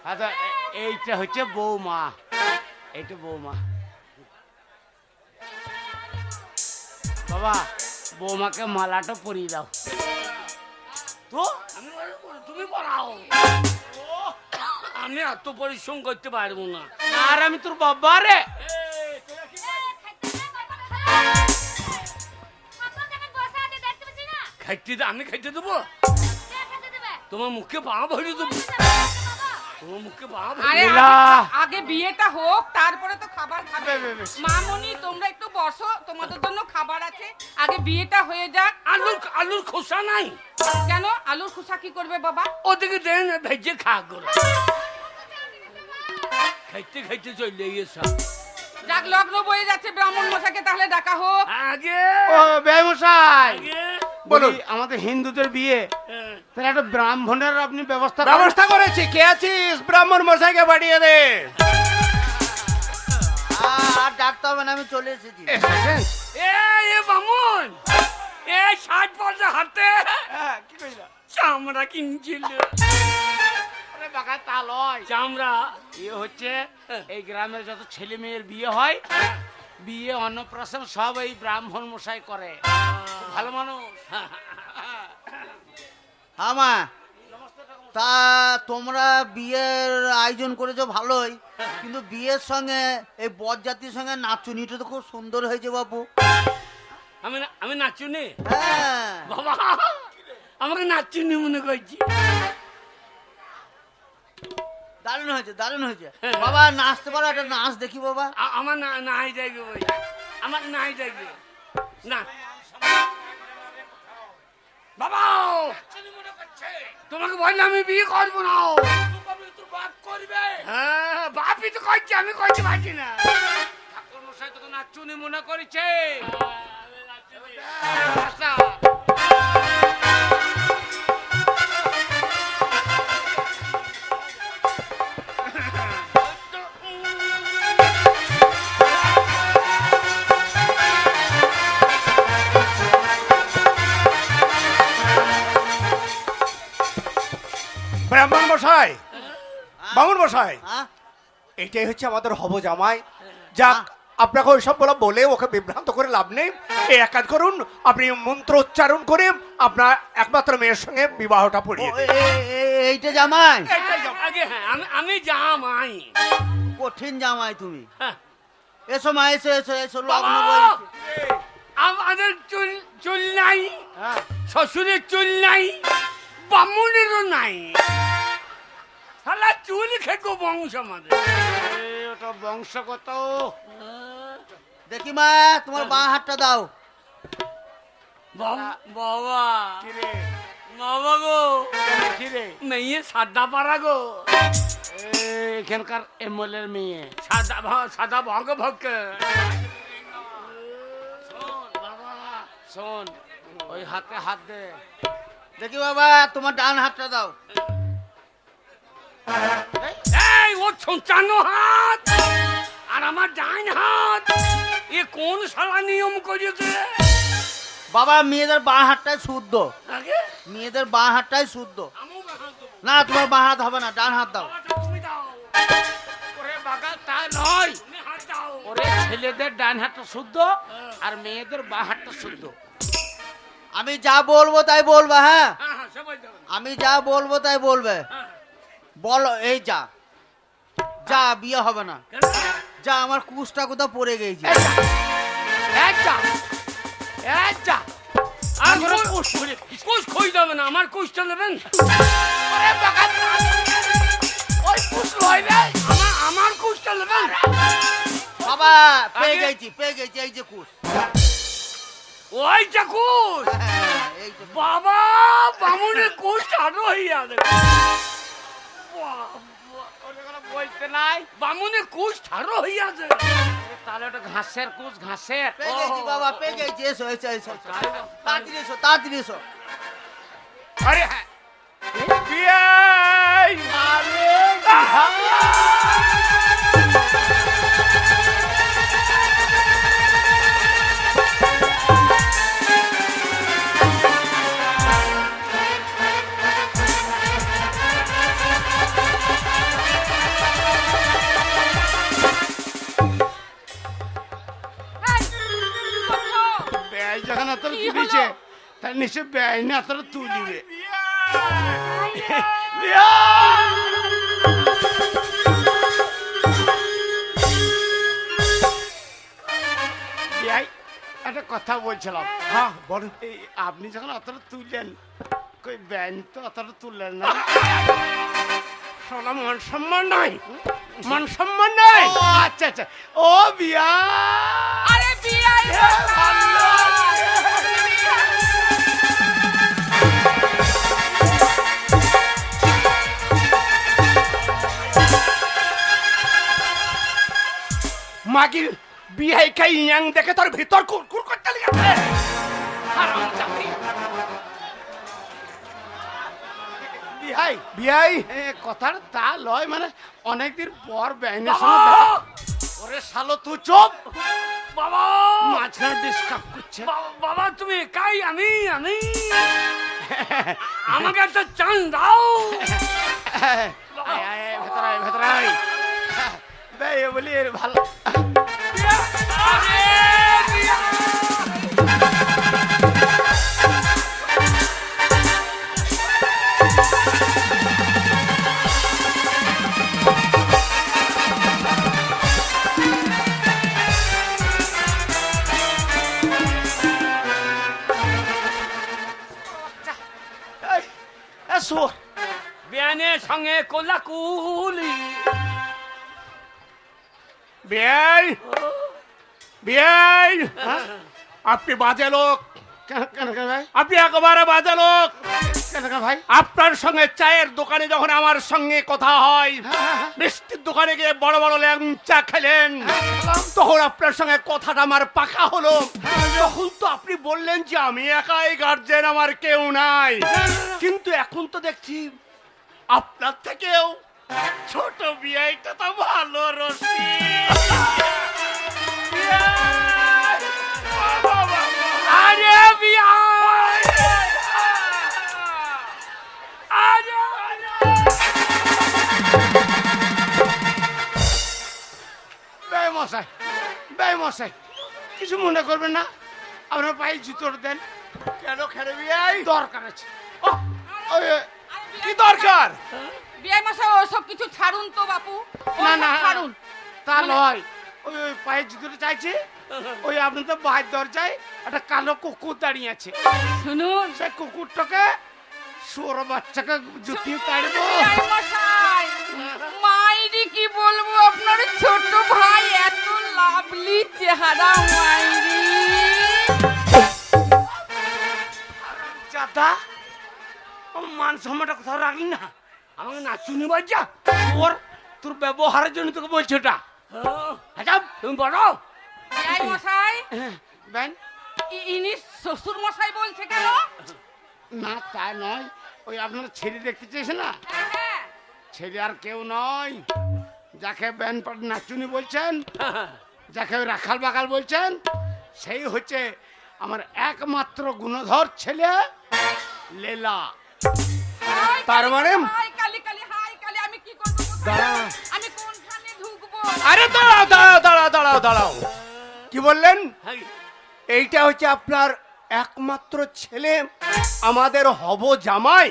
আচ্ছা এইটা হচ্ছে বৌমা, এইটা বৌমা। বাবা বৌমাকে মালাটা পরিয়ে দাও তো। তুমি পড়াও, আমি এত পরিশ্রম করতে পারবো না। আর আমি তোর বাবা রে। খাইতে আমি খাইতে দেবো? তোমার মুখে পা ভরে দেবো, তোমার মুখে পা ভরে। আগে বিয়েটা হোক তারপরে তো খাবার খাবে। মামনি তোমরা একটু বসো, তোমাদের জন্য খাবার আছে, আগে বিয়েটা হয়ে যাক। আলুর খোসা নাই কেন? আলুর খোসা কি করবে বাবা? ওদিকে দেন ভেজে খা করে। খাইতে খাইতে চলে গেছে। যাক লগ্ন বয়ে যাচ্ছে, ব্রাহ্মণ মশাইকে তাহলে ডাকা হোক। আগে ও বেমশাই বলুন। আমাদের হিন্দুদের বিয়ে, তাহলে একটা ব্রাহ্মণের আপনি ব্যবস্থা করেছি। কে আছিস? ব্রাহ্মণ মশাইকে পাঠিয়ে দে। আর ডাকতে হবে না, আমি চলে এসেছি। এ বামুন, এ 60 পয়সা হাতে কি কইলা? চামড়া কিনছিল। আরে বাবা তা লয়, চামড়া ইয়ে হচ্ছে এই গ্রামের যত ছেলে মেয়ের বিয়ে হয়, বিয়ে অন্নপ্রাশন সব এই ব্রাহ্মণ মশাই করে। ভালো মানুষ। আমা তা তোমরা বিয়ের আয়োজন করেছো ভালোই, কিন্তু বিয়ের সঙ্গে এই বরযাত্রীর সঙ্গে নাচুনিটা তো খুব সুন্দর হয়েছে বাবু। আমি নাচুনি হ্যাঁ বাবা, আমাকে নাচুনি মনে করছি। দারুণ হয়েছে, দারুণ হয়েছে বাবা। নাচতে পারো? একটা নাচ দেখি বাবা। আমার নাই দেখবে ভাই, আমার নাই দেখবে না বাবা। তোমাকে বললে আমি বিয়ে করবো না। হ্যাঁ বাপই তো করছে, আমি করতে পারছি না। ঠাকুর মশাই তোকে নাচুনি মনে করেছে। ব্রাহ্মণ মশাই, বামুন মশাই, হ্যাঁ এটাই হচ্ছে আমাদের হব জামাই। যাক, আপনাকে ওইসব বলে ওকে বিভ্রান্ত করে লাভ নেই। এই এক কাজ করুন, আপনি মন্ত্র উচ্চারণ করে আপনার একমাত্র মেয়ের সঙ্গে বিবাহটা পড়িয়ে দিন। এইটা জামাই? আগে হ্যাঁ, আমি জামাই। কঠিন জামাই তুমি। হ্যাঁ। এসো মা, এসো এসো এসো, লগ্ন বাবা! বলছে। আমাদের চুল নাই, শ্বশুরের চুল নাই, বামুনেরও নাই। শালা চুল খেকো বংশ আমাদের। ওটা বংশগত। দেখি মা, তোমার বাঁ হাতটা দাও। বাবা কিরে বাবা গো, কিরে মেয়ে সাদা পাড়া গো, এখানকার এমএলএর মেয়ে। সাদা ভগ ভগ। শোন, ওই হাতে হাত দে। দেখি বাবা, তোমার ডান হাতটা দাও। এই ও 55 হাত আর আমার ডান হাত, এ কোন শালা নিয়ম করেছে? বাবা মেয়েদের বাঁ হাতটাই শুদ্ধ, আগে মেয়েদের বাঁ হাতটাই শুদ্ধ। আমিও হাত দেবো। না তোমার বাঁ হাত হবে না, ডান হাত দাও। বাবাটা তুমি দাও, ওরে বাবা তা নয়, তুমি হাত দাও। ওরে ছেলেদের ডান হাতটা শুদ্ধ আর মেয়েদের বাঁ হাতটা শুদ্ধ। আমি যা বলবো তাই বলবে। হ্যাঁ হ্যাঁ হ্যাঁ, সবাই দাও। আমি যা বলবো তাই বলবে। হ্যাঁ। বলো, এই যা যা, বিয়ে হবে না। কেন? যা, আমার কুশটা কোথাও পড়ে গেছে। আর কুশ খই দেবে না, আমার কুশটা নেবেন। ওই কুশ লয় রে, আমার কুশটা নেবেন। বাবা পেয়ে আগে- গেছি, পেয়ে গেছি, এই যে কুশ। ওই যে কুশ, হ্যাঁ, এই যে। বাবা বামুনের কুশ আরো হইয়া দেবে। বলতে নাই। বামুনের কুশ ঠাড়ো হইয়া যাবে। তাহলে ওটা ঘাসের কুশ, ঘাসের। পেয়ে গেছি বাবা, পেয়ে গেছি। এসো এসো এসো, তাড়াতাড়ি এসো, তাড়াতাড়ি এসো। আরে হ্যাঁ, বিয়ে। নিশ্চয় ব্যয় না তোর তুলিবে বিয়াই, একটা কথা বলছিলাম। হ্যাঁ বলেন। এই আপনি যখন অতটা তুললেন, কই ব্যান তো অতটা তুললেন না। শালা মান সম্মান নাই, মান সম্মান নাই। ও আচ্ছা আচ্ছা, ও বিয়া আরে বিয়াই মাগির বিয়াই খাই ইয়াং দেখে তোর ভিতর কুরকুর করতে লেগেছে। বিহাই বিয়াই কথার তা লয়, মানে অনেকদিন পর ব্যানের সঙ্গে দেখা। ওরে শালো তুই চুপ, বাবা মাঝখানে ডিস্টার্ব করছে। বাবা তুমি একাই, আমি আমাকে একটা চান দাও। আয়, আয়, আয়, ভেতরে আয়, ভেতরে আয়। বে, এ বলি এর ভালো। আরে বিয়া! এই, এ শুয়োর। বিয়ানের সঙ্গে কোলাকুলি। বিয়াই বিয়াই আপনি বাজে লোক, কেন কেন কেন ভাই? আপনি একেবারে বাজে লোক। কেন কেন ভাই? আপনার সঙ্গে চায়ের দোকানে যখন আমার সঙ্গে কথা হয়, মিষ্টির দোকানে গিয়ে বড় বড় ল্যাংচা খেলেন, তখন আপনার সঙ্গে কথাটা আমার পাকা হলো। তখন তো আপনি বললেন যে আমি একাই গার্জেন, আমার কেউ নাই। কিন্তু এখন তো দেখছি আপনার থেকেও ছোট বিয়াইটা তো ভালো রসি। আরে বিয়া! আরে ব্যয় মশাই, ব্যয় মশাই, কিছু মনে করবেন না, আপনার পায়ে জুতোর দেন। কেন খেলে বিয়াই? দরকার আছে। ওহ, ওই, কি দরকার? বিয়াই মশাই ওসব কিছু ছাড়ুন তো বাপু, না ওসব না ছাড়ুন। তা নয়, ওই ওই পায়ের জুতোটা চাইছে। ওই আপনাদের বাইরের দরজায় একটা কালো কুকুর দাঁড়িয়ে আছে। শুনুন সেই কুকুরটাকে শুয়োর বাচ্চাকে জুতিয়ে তাড়বো। বিয়াই মশাই, মাইরি কি বলবো, আপনার ছোট ভাই এত লাভলি চেহারা মাইরি। চাদা, আমার মান সম্মানটা কোথাও রাখলি না, আমাকে নাচুনি বাজা। তোর ব্যবহারের জন্য তোকে বলছি ওটা। আচ্ছা তুমি বড় বিয়াই মশাই, বেন, ইনি শ্বশুর মশাই বলছে কেন? না তা নয়, ওই আপনার ছেলে দেখতে চেয়েছে না, হ্যাঁ, ছেলে আর কেউ নয়। যাকে ব্যান নাচুনি বলছেন, যাকে ওই রাখাল বাকাল বলছেন, সেই হচ্ছে আমার একমাত্র গুণধর ছেলে লেলা। হাই তার কালি, মানে? হাই কালি কালি, হাই কালি, আমি কি করবো কোথায়? দাঁড়া। আমি কোনখানে ঢুকবো? আরে দাঁড়াও দাঁড়াও দাঁড়াও দাঁড়াও দাঁড়াও, কি বললেন? হাই, এইটা হচ্ছে আপনার একমাত্র ছেলে, আমাদের হব জামাই?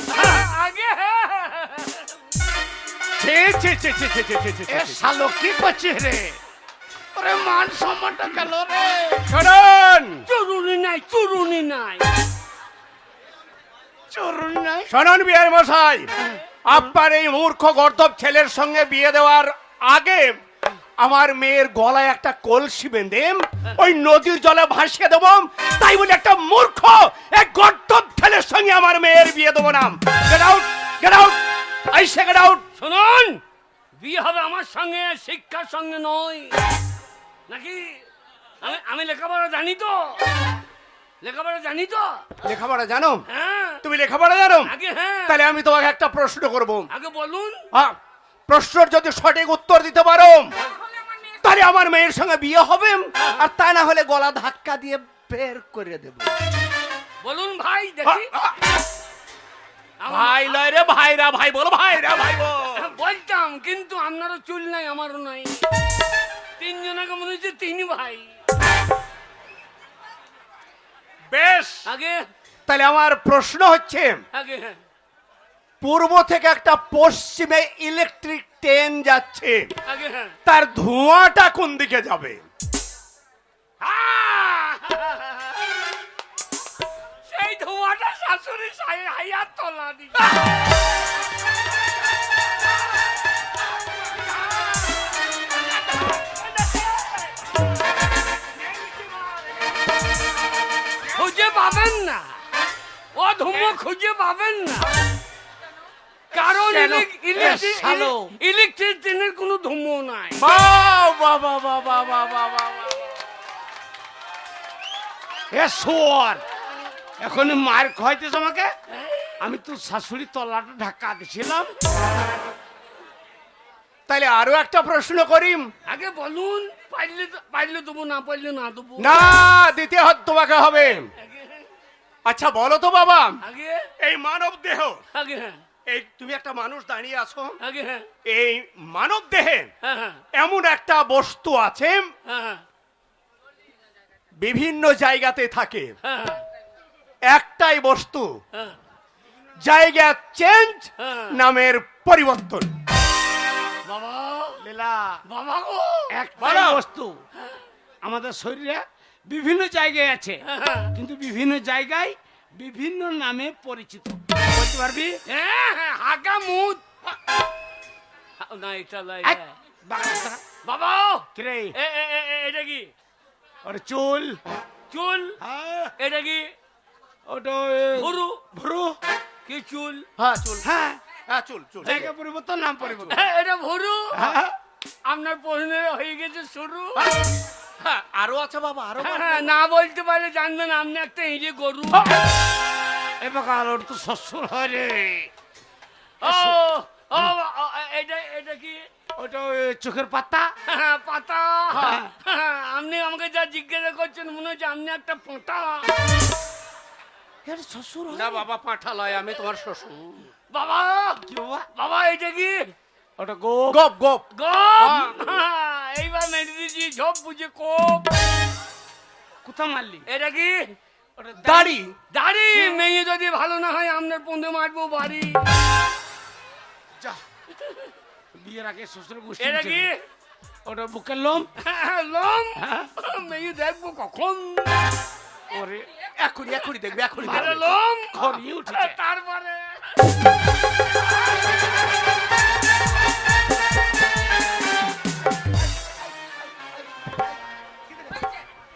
আগে ছি, ছি, ছি, ছি, ছি, ছি, ছি, ছি, এ ছি। শালো কি করছে রে? ওরে মান সম্মানটা গেল রে। শুনুন চুরুনি নাই, চুরুনি নাই। চরুন নাই। শুনুন বিয়ের মশাই, আপনার এই মূর্খ গর্দভ ছেলের সঙ্গে বিয়ে দেওয়ার আগে আমার মেয়ের গলায় একটা কলসি বেঁধে ওই নদীর জলে ভাসিয়ে দেবো, তাই বলে একটা মূর্খ এক গর্দভ ছেলের সঙ্গে আমার মেয়ের বিয়ে দেবো না। Get out, get out, I say get out. শুনুন, বিয়ে হবে আমার সঙ্গে, শিক্ষার সঙ্গে নয় নাকি। আমি লেখাপড়া জানি তো, লেখাপড়া জানি তো। লেখাপড়া জানো? হ্যাঁ তুমি লেখাপড়া জানো? আগে হ্যাঁ, তাহলে আমি তোমাকে একটা প্রশ্ন করবো। আগে বলুন। প্রশ্নের যদি সঠিক উত্তর দিতে পারো, তাহলে আমার মেয়ে তাহলে আমার মেয়ের সঙ্গে বিয়ে হবে, আর তা না হলে গলা ধাক্কা দিয়ে বের করে দেবো। বলুন ভাই দেখি। আমার- ভাই লয় রে, ভাইরা ভাই বল, ভাইরা ভাই বল। বলতাম, কিন্তু আপনারও চুল নাই, আমারও নাই। তিনজনকে মনে হচ্ছে তিন ভাই। বেশ, আগে তাহলে আমার প্রশ্ন হচ্ছে, আগে হ্যাঁ পূর্ব থেকে একটা পশ্চিমে ইলেকট্রিক ট্রেন যাচ্ছে, আগে হ্যাঁ তার ধোঁয়াটা কোন দিকে যাবে? সেই ধোঁয়াটা শাশুড়ি হাইয়ার তলা দি খুঁজে পাবেন না, ও ধুমো খুঁজে পাবেন না, কারণ কেন? শালো। ইলেকট্রিক ট্রেনের কোনো ধুমো নাই। বাহ, বাহ, বাহ, বাহ, বাহ, বাহ, বাহ, বাহ, বাহ। এ সোর, এখন মার খাইতেছ আমাকে? আমি তোর শাশুড়ি তলাটা ধাক্কা দিছিলাম। তাহলে আরো একটা প্রশ্ন করি। আগে বলুন, পাইলে দেবো, না পাইলে না দেবো। না, দিতে তোমাকে হবে। আগে আচ্ছা বলো তো বাবা, আগে এই মানব দেহ, আগে হ্যাঁ এই তুমি একটা মানুষ দাঁড়িয়ে আছো, আগে হ্যাঁ এই মানব দেহে হ্যাঁ হ্যাঁ এমন একটা বস্তু আছে হ্যাঁ বিভিন্ন জায়গাতে থাকে, হ্যাঁ একটাই বস্তু হ্যাঁ জায়গা চেঞ্জ হ্যাঁ। নামের পরিবর্তন। বাবা লীলা, বাবা গো একটাই বস্তু আমাদের শরীরে বিভিন্ন জায়গায় আছে, কিন্তু বিভিন্ন জায়গায় বিভিন্ন নামে পরিচিত। বলতে পারবি? হ্যাঁ হ্যাঁ হাগা মুদ না এটা লাই এক, বাংলা কথা। বাবা কিরে, এটা কি ওর চুল, চুল, হ্যাঁ, এটা কি ওটা ভুরু, ভুরু, কি চুল, হ্যাঁ চুল, হ্যাঁ, হ্যাঁ চুল চুল। জায়গা পরিবর্তন, নাম পরিবর্তন। এটা ভুরু। হ্যাঁ, আপনার প্রশ্নে হয়ে গেছে শুরু। হ্যাঁ, আরো আছে বাবা, আরো হ্যাঁ, না বলতে পারলে জানবেন আপনি একটা ইঁড়ে গরু। এবার ওর তো শ্বশুর হয় রে। ও ও ও, এটা কি ওটা ওই চোখের পাতা। পাতা। আপনি আমাকে যা জিজ্ঞাসা করছেন মনে হচ্ছে আপনি একটা পোঁতা। এর শ্বশুর হয়? না বাবা, পাঁঠা লয়, আমি তোমার শ্বশুর। বাবা কি বাবা? বাবা এটা কি ওটা গোপ। গপ গপ। গপ। এইবার মেরে দিয়েছি ঝোপ বুঝে কোপ। কোথা মারলি? এটা কি ওটা দাড়ি। দাড়ি। মেয়ে যদি ভালো না হয় আপনার পন্দে মারবো বাড়ি। যা, বিয়ের আগে শ্বশুর গোষ্ঠী। এটা কি ওটা বুকের লোম। লোম। হ্যাঁ। মেয়ে দেখবো কখন। ওরে এখনই এখনই দেখবে, এখনই ভালো দেখবে। লোম। খড়িয়ে উঠেছে। তারপরে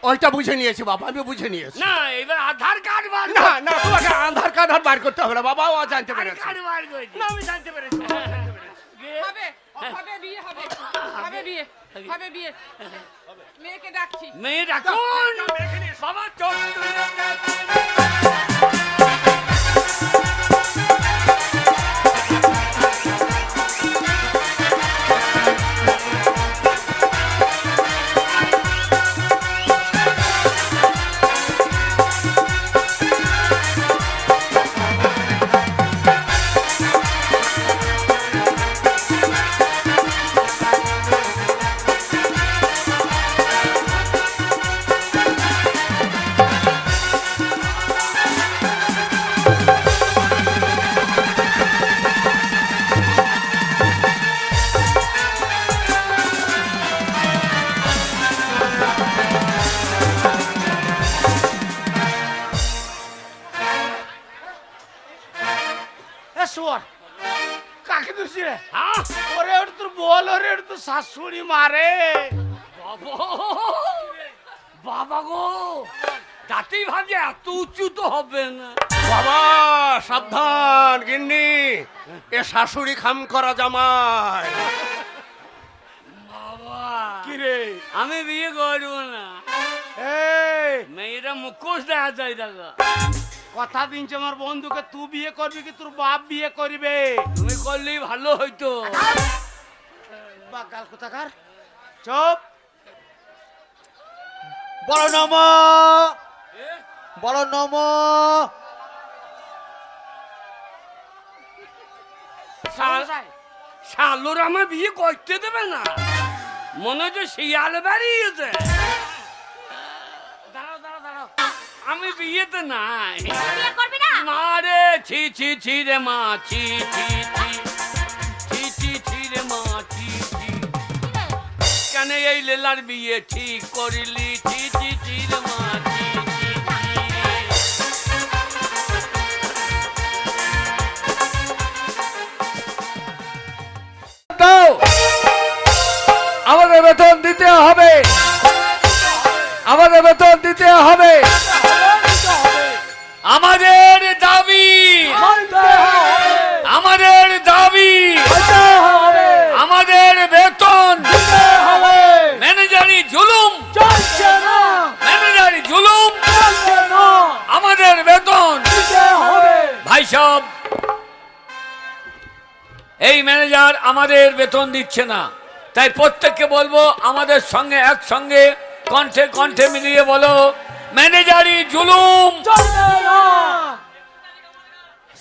ওইটা বুঝে নিয়েছি বাবা, আমি বুঝে নিয়েছি। না এবার আধার কার্ড বার না না, তোমাকে আধার কার্ড আর বার করতে হবে না বাবা, ও জানতে আধার পেরেছে। কার্ড বার করেছি। না, আমি জানতে পেরেছি। হবে হবে বিয়ে হবে, হবে বিয়ে, হবে বিয়ে। মেয়েকে ডাকছি। মেয়ে ডাকুন। বাবা চোখ এ শুয়ার, কাকে দোষী রে? হ্যাঁ ওরে ওটা তোর বল, ওরে ওটা তোর শাশুড়ি মারে। বাবা বাবা গো তাতেই ভাবছি এত উঁচু তো হবে না। বাবা সাবধান, গিন্নি এ শাশুড়ি খাম করা জামাই। বাবা কি রে? আমি বিয়ে করবো না। এই মেয়েটা মুখোশ দেখা যায় দাদা। কথা দিনছে আমার বন্ধুকে, তুই বিয়ে করবি কি তোর বাপ বিয়ে করবে? তুমি করলেই ভালো হইতো। বাগাল কোথাকার, চুপ। বড় নম, বড় নম। শালোর আমার বিয়ে করতে দেবে না, মনে হচ্ছে শিয়াল বেরিয়েছে। দাঁড়াও দাঁড়াও দাঁড়াও, আমি বিয়েতে নাই। বিয়ে করবি না? মা রে ছি ছি ছি রে মা ছি ছি ছি ছি ছি ছি রে মা ছি ছি। কেন এই লেলার বিয়ে ঠিক করিলি? ছি ছি ছি রে মা ছি ছি দাও, আমাদের বেতন দিতে হবে, আমাদের বেতন দিতে হবে। আমাদের দাবি, আমাদের দাবি, আমাদের বেতন। ম্যানেজারি জুলুম, ম্যানেজারি জুলুম, আমাদের বেতন। ভাই সাহেব, এই ম্যানেজার আমাদের বেতন দিচ্ছে না, তাই প্রত্যেককে বলবো আমাদের সঙ্গে একসঙ্গে কণ্ঠে কণ্ঠে মিলিয়ে বলো, ম্যানেজারি জুলুম।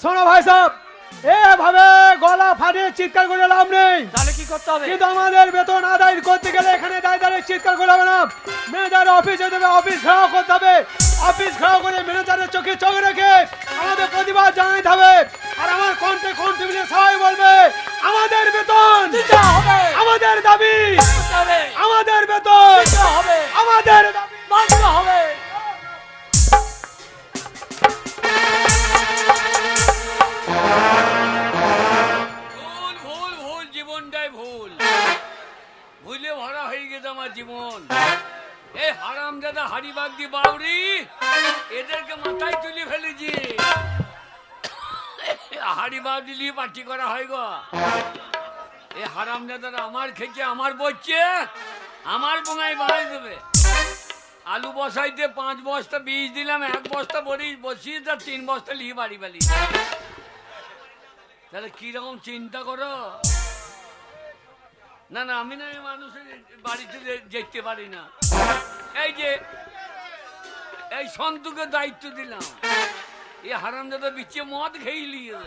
শোনো ভাই সাহেব, এভাবে গলা ফাটিয়ে চিৎকার করে লাভ নেই। তাহলে কি করতে হবে? কিন্তু আমাদের বেতন আদায় করতে গেলে এখানে দাঁড়িয়ে চিৎকার করে হবে না। ম্যানেজার অফিসে দেবে, অফিস ঘেরাও করতে হবে। অফিস ঘেরাও করে ম্যানেজারের চোখে চোখ রেখে আমাদের প্রতিবাদ জানাতে হবে। আর আমার কণ্ঠে কণ্ঠে মিলে সবাই বলবে, আমাদের বেতন দিতে হবে, আমাদের দাবি আমাদের বেতন হবে, আমাদের দাবি মানতে হবে। ভুল ভুল ভুল, জীবনটাই ভুল, ভুলে ভরা হয়ে গেছে আমার জীবন। এই হারামজাদা হাড়িবাগদি বাউরি এদেরকে মাথায় তুলে ফেলেছি। হাড়ি বাউরি নিয়ে পার্টি করা হয় গো। এই হারামজাদারা আমার খেতে আমার বসছে, আমার বোঙায় বাড়াই দেবে। আলু বসাইতে 5 বস্তা বীজ দিলাম, 1 বস্তা বসিয়ে তার 3 বস্তা নিয়ে বাড়ি বাড়ি। তাহলে কিরকম চিন্তা করো। না না, আমি না এই মানুষের বাড়িতে যেতে পারি না। এই যে এই সন্তুকে দায়িত্ব দিলাম, এই হারামজাদা বিচ্ছে মদ খেয়ে নিয়ে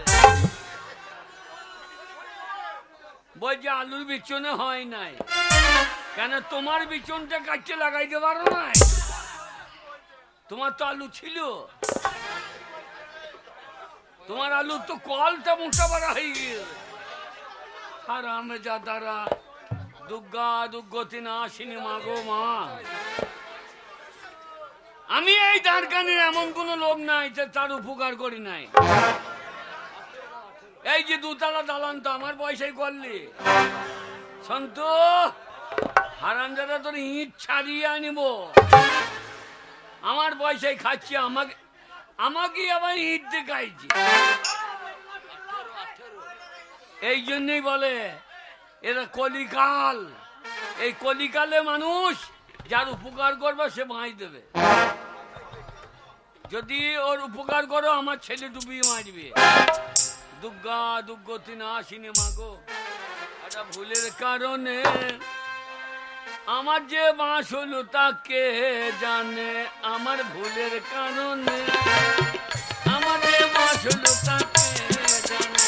বলছে আলুর বিচনে হয় নাই। কেন তোমার বিচনটা কাটতে লাগাইতে পারো না? তোমার তো আলু ছিল, তোমার আলু তো কলটা মোটা বাড়া হয়ে গিয়ে। হারামে জাদারা, দুর্গা দুর্গতি না আসিনি মা গো মা। আমি এই দ্বারকানির এমন কোন লোক নাই যে তার উপকার করি নাই। এই যে 2 তলা দালান তো আমার পয়সায় করলি। সন্তু, হারামজাদা তোর ইট ছাড়িয়ে আনিব, আমার পয়সায় খাচ্ছি, আমাকে আবার ইট দেখাইছি। এই জন্যই বলে এরা কলিকাল। এই কলিকালে মানুষ যার উপকার করবে সে ভাই দেবে। যদি ওর উপকার করো আমার ছেলে ডুবিয়ে মারবে। দুর্গা দুর্গতি না আসিনি মাগো, একটা ভুলের কারণে আমার যে বাঁশ হলো তাকে জানে। আমার ভুলের কারণে আমার যে বাঁশ হলো তাকে জানে।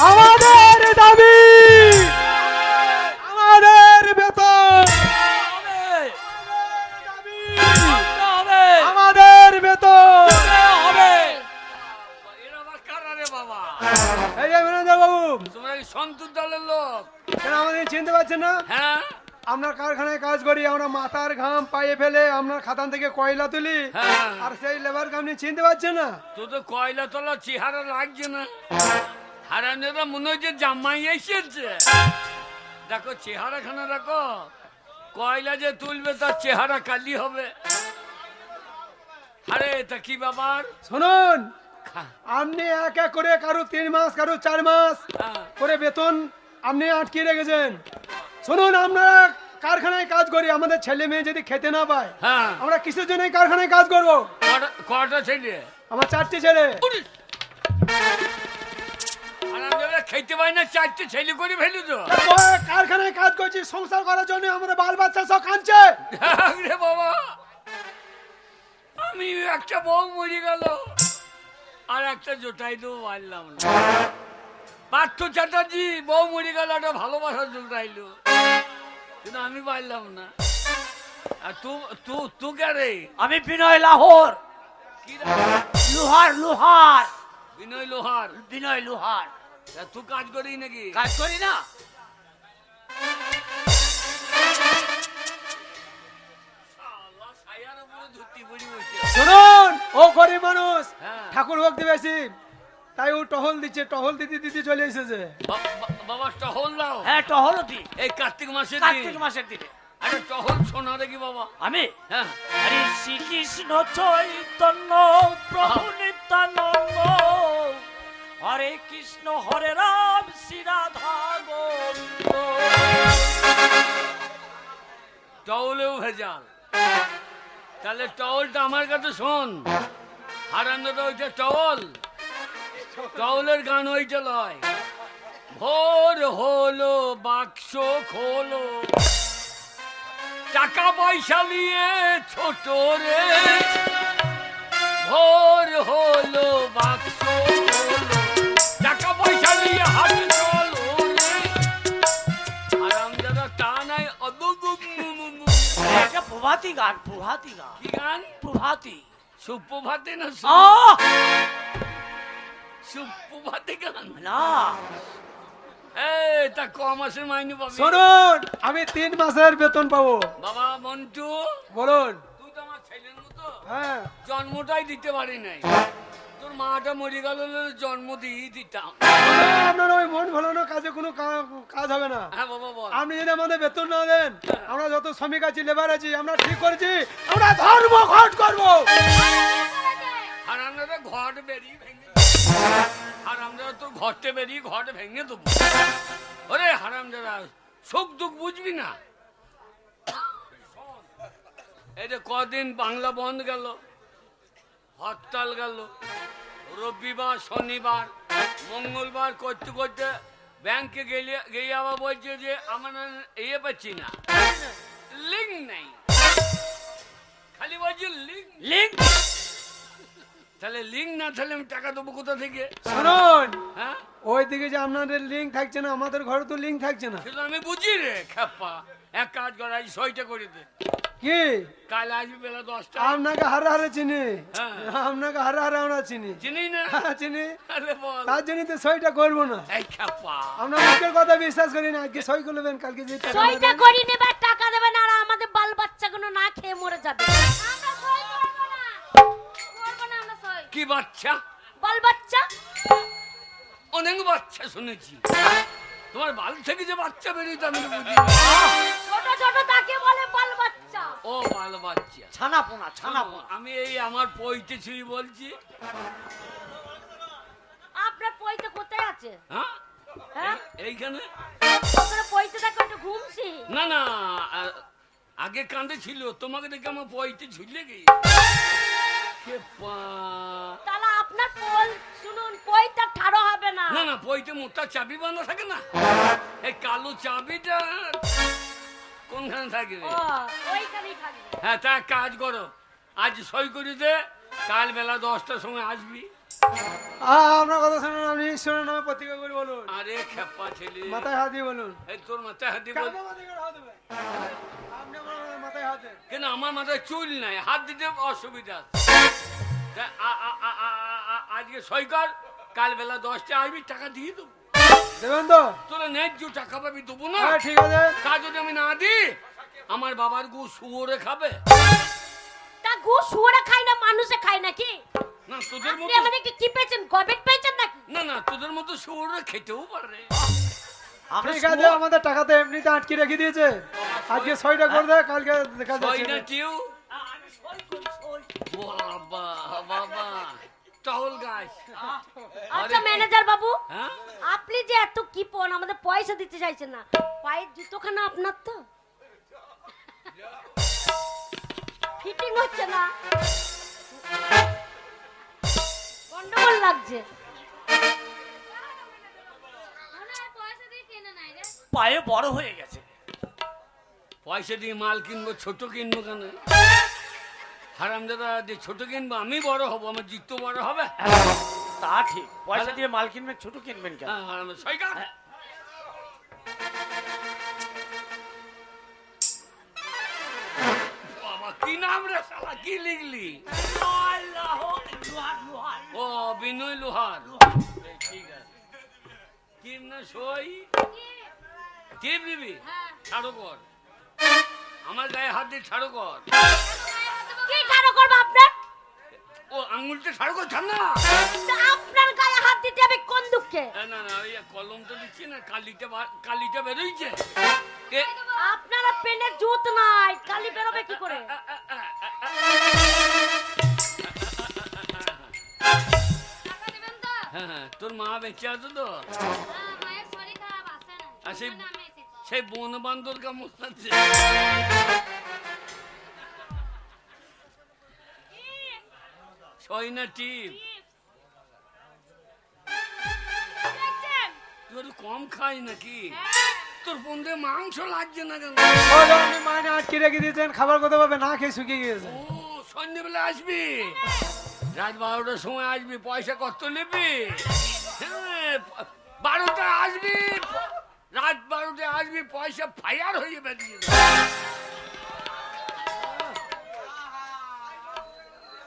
আমাদের দাবি, আমাদের বেতন, আমাদের বেতন। এরা আবার কারা রে বাবা? এই যে ম্যানেজার বাবু, তোমরা এই সন্তুর দলের লোক? কেন আমাদের চিনতে পারছেন না? হ্যাঁ আপনার কারখানায় কাজ করি, আমরা মাথার ঘাম পায়ে ফেলে আপনার খাদান থেকে কয়লা তুলি, হ্যাঁ। আর সেই লেবার আপনি চিনতে পারছেন না? তো তো কয়লা তোলা চেহারা লাগছে না। হারানেরা মনে হচ্ছে জামাই এসেছে। দেখো চেহারা খানা দেখো, কয়লা যে তুলবে তার চেহারা কালি হবে। আরে তা কি ব্যাপার? শুনুন, আপনি এক এক করে কারো 3 মাস কারো 4 মাস হ্যাঁ। করে বেতন আপনি আটকে রেখেছেন। শুনুন, আমরা কারখানায় কাজ করি, আমাদের ছেলে মেয়ে যদি খেতে না পায়, হ্যাঁ। আমরা কিসের জন্য কারখানায় কাজ করব? কটা ছেলে? আমার 4টে ছেলে। হারামজাদা খেতে পাই না, 4টে ছেলে করে ফেলি তো। কারখানায় কাজ করছি সংসার করার জন্য, আমাদের বাল বাচ্চা সব কাঁদছে। রে বাবা, আমি একটা বউ মরে গেল আর একটা জোটাই দেবো পারলাম না। পার্থ চ্যাটার্জি বউ মরে গেল, একটা ভালোবাসার যোগ রাইলো, কিন্তু আমি পারলাম না। আর তু কে রে? আমি বিনয় লাহোর, কি রে? লোহার লোহার বিনয় লোহার। বিনয় লোহার। তা তুই কাজ করি নাকি? কাজ করি না। শালা ছায়ার উপরে ধুতি পরি বসে। শুনুন, ও গরিব মানুষ, হ্যাঁ। ঠাকুর ভক্তি বেশি, তাই ও টহল দিচ্ছে, টহল দিতে দিতে চলে এসেছে। বাবা টহল দাও। হ্যাঁ টহলতি, এই কার্তিক মাসের দিন। কার্তিক মাসের দিনে। আরে টহল শোনা দেখি বাবা। আমি হ্যাঁ, হরে শ্রীকৃষ্ণ চৈতন্য প্রভু নিত্যানন্দ, হরে কৃষ্ণ হরে রাম শ্রী রাধা গোবিন্দ। টহলেও ভেজাল। তাহলে টহলটা আমার কাছে শোন। হারানোটা ওইটা টহল, টহলের গান ওইটা লয়। ভোর হলো বাক্স খোলো, টাকা পয়সা নিয়ে ছোট রে। ভোর হলো বাক্স খোলো, টাকা পয়সা নিয়ে হাতে চলো রে। আরামদাদা তা নাই এটা প্রভাতী গান, প্রভাতী গান। কি গান? প্রভাতী। সুপ্রভাতে না আহ সুপ্রভাতে গান না, এই তা কম মাসের মাইনে পাবি। শুনুন, আমি 3 মাসের বেতন পাবো। বাবা মন্টু, বলুন। তুই তো আমার ছেলের মতো, হ্যাঁ, জন্মটাই দিতে পারি নাই। তোর মাটা মরে গেল, জন্ম দিয়ে দিতাম। আপনার ওই মন ভালো না, কাজে কোনো কাজ হবে না। হ্যাঁ বাবা বল। আপনি যদি আমাদের বেতন না দেন, আমরা যত শ্রমিক আছি, লেবার আছি, আমরা ঠিক করেছি, আমরা ধর্মঘট করবো। আর আমরা ঘর বেরিয়ে ভেঙে, আর আমরা তোর ঘরতে বেরিয়ে ঘর ভেঙে দেবো। ওরে হারামজাদা, সুখ দুঃখ বুঝবি না। এই যে কদিন বাংলা বন্ধ গেল, হরতাল গেল, রবিবার শনিবার মঙ্গলবার করতে করতে ব্যাংকে গিয়ে আবার বলছে যে আমার ইয়ে পাচ্ছি না, লিঙ্ক নেই। খালি বলছে লিঙ্ক লিঙ্ক। তাহলে লিঙ্ক না থাকলে আমি টাকা দেবো কোথা থেকে? শুনুন, হ্যাঁ, ওইদিকে যে আপনাদের লিঙ্ক থাকছে না, আমাদের ঘরে তো লিঙ্ক থাকছে না। সেটা আমি বুঝি রে খেপা। এক কাজ কর, আজ সইটা করে দে, কি কাল আসবি বেলা 10টা। আপনাকে হারে হারে চিনি, হ্যাঁ। আপনাকে হারে হারে আমরা চিনি। চিনি না? হ্যাঁ, চিনি। আরে বল। তার জন্য তো সইটা করবো না। এই খেপা, আমরা মুখের কথা বিশ্বাস করি না। আজকে সই করবেন, কালকে যে টাকা সইটা নেবেন। করি নেবার টাকা দেবেন, আর আমাদের বাল বাচ্চাগুলো না খেয়ে মরে যাবে। আমরা সই করবো না, করবো না আমরা সই। কি বাচ্চা? বাল বাচ্চা অনেক বাচ্চা শুনেছি। তোমার বাল থেকে যে বাচ্চা বেরিয়ে আমি তো বুঝি না। ছোট ছোট তাকে বলে বাল বাচ্চা। ও বাল বাচ্চা। ছানা পোনা, ছানা পোনা। আমি এই আমার পইতেছি বলছি। আপনার পয়সা কোথায় আছে? হ্যাঁ, হ্যাঁ, এইখানে ওখানে পয়সা থাকে, ওটা ঘুমছি। না না, আগে কাঁদে ছিল, তোমাকে দেখে আমার পইতে ঝুলে গিয়ে। তাহলে আপনার পল শুনুন, পয়টা ঠাড়ো হবে না। না না, পইতে মোটা চাবি বাঁধা থাকে না, এই কালো চাবিটা কোনখানে থাকবে? ও, ওইখানেই থাকবে। হ্যাঁ, তা এক কাজ করো, আজ সই করে দে, কাল বেলা 10টার সময় আসবি। আপনার কথা শুনুন, আপনি ঈশ্বরের নামে প্রতিজ্ঞা করে বলুন। আরে খেপা ছেলে, মাথায় হাত দিয়ে বলুন। এই তোর মাথায় হাত দিয়ে বল। কেন মাথায় করে হাত দেবেন? আপনি আমার মাথায় হাত দেন। কেন আমার মাথায় চুল নাই, হাত দিতে অসুবিধা আছে। তা আজকে সই কর, কাল বেলা 10টা আসবি, টাকা দিয়ে দেবো। দেবেন তো? তোরা ন্যায্য টাকা পাবি, দেবো না? হ্যাঁ, ঠিক আছে। কাজ যদি আমি না দিই, আমার বাবার গু শুয়োরে খাবে। তা ঘু শুয়োরে খায় না, মানুষে খায় নাকি? না তোদের আপনি মতো, আমাদেরকে কি পেয়েছেন, গবেট পেয়েছেন নাকি? না না তোদের মতো শুয়োরে খেতেও পারে। আমরা ঠিক আছে, আমাদের টাকাতে এমনিতে আটকে রেখে দিয়েছে। আজকে সইটা করে দেয়, কালকে দেখা সই না যাচ্ছে। কেউ? বাবা বাবা, টহল গাছ। আচ্ছা ম্যানেজার বাবু, হ্যাঁ, আপনি যে এত কিপন, আমাদের পয়সা দিতে চাইছেন না। পায়ের জুতোখানা আপনার তো ফিটিং হচ্ছে না, গন্ডগোল লাগছে। পায়ে বড় হয়ে গেছে। পয়সা দিয়ে মাল কিনবো, ছোট কিনবো কেন? হারামজাদা যে ছোট কিনবো, আমি বড় হবো, আমার জিত বড় হবে। তা ঠিক, পয়সা দিয়ে মাল কিনবেন, ছোট কিনবেন কেন? সৈকা বাবা কি নাম রে শালা, কি লিখলি? ও বিনয় লোহার, ঠিক আছে। কি না সই টিপ দিবি, ছাড়ো কর, আমার গায়ে হাত দিয়ে ছাড়ো কর। কি কারো করবো আপনার? ও আঙুলটা ছাড়ো কর, ছাড় না। আপনার গায়ে হাত দিতে আমি কোন দুঃখে? না না ওই কলম তো দিচ্ছি না, কালিটা বেরোইছে। আপনারা পেনে জুত নাই, কালি বেরোবে কি করে? হ্যাঁ তোর মা বেঁচে আছে তো? আর সেই বন বান্দর কেমন আছে? ছয় না টিপ, তুই একটু কম খাই নাকি? তোর বন্ধে মাংস লাগছে না কেন? আপনি মাইনে আটকে রেখে দিয়েছেন, খাবার কথা ভাবে না খেয়ে শুকিয়ে গিয়েছে। ও সন্ধ্যেবেলা আসবি, রাত 12টার সময় আসবি, পয়সা কত নিবি? হ্যাঁ 12টায় আসবি, রাত 12টায় আসবি, পয়সা ফায়ার হয়ে বেরিয়ে যাবে।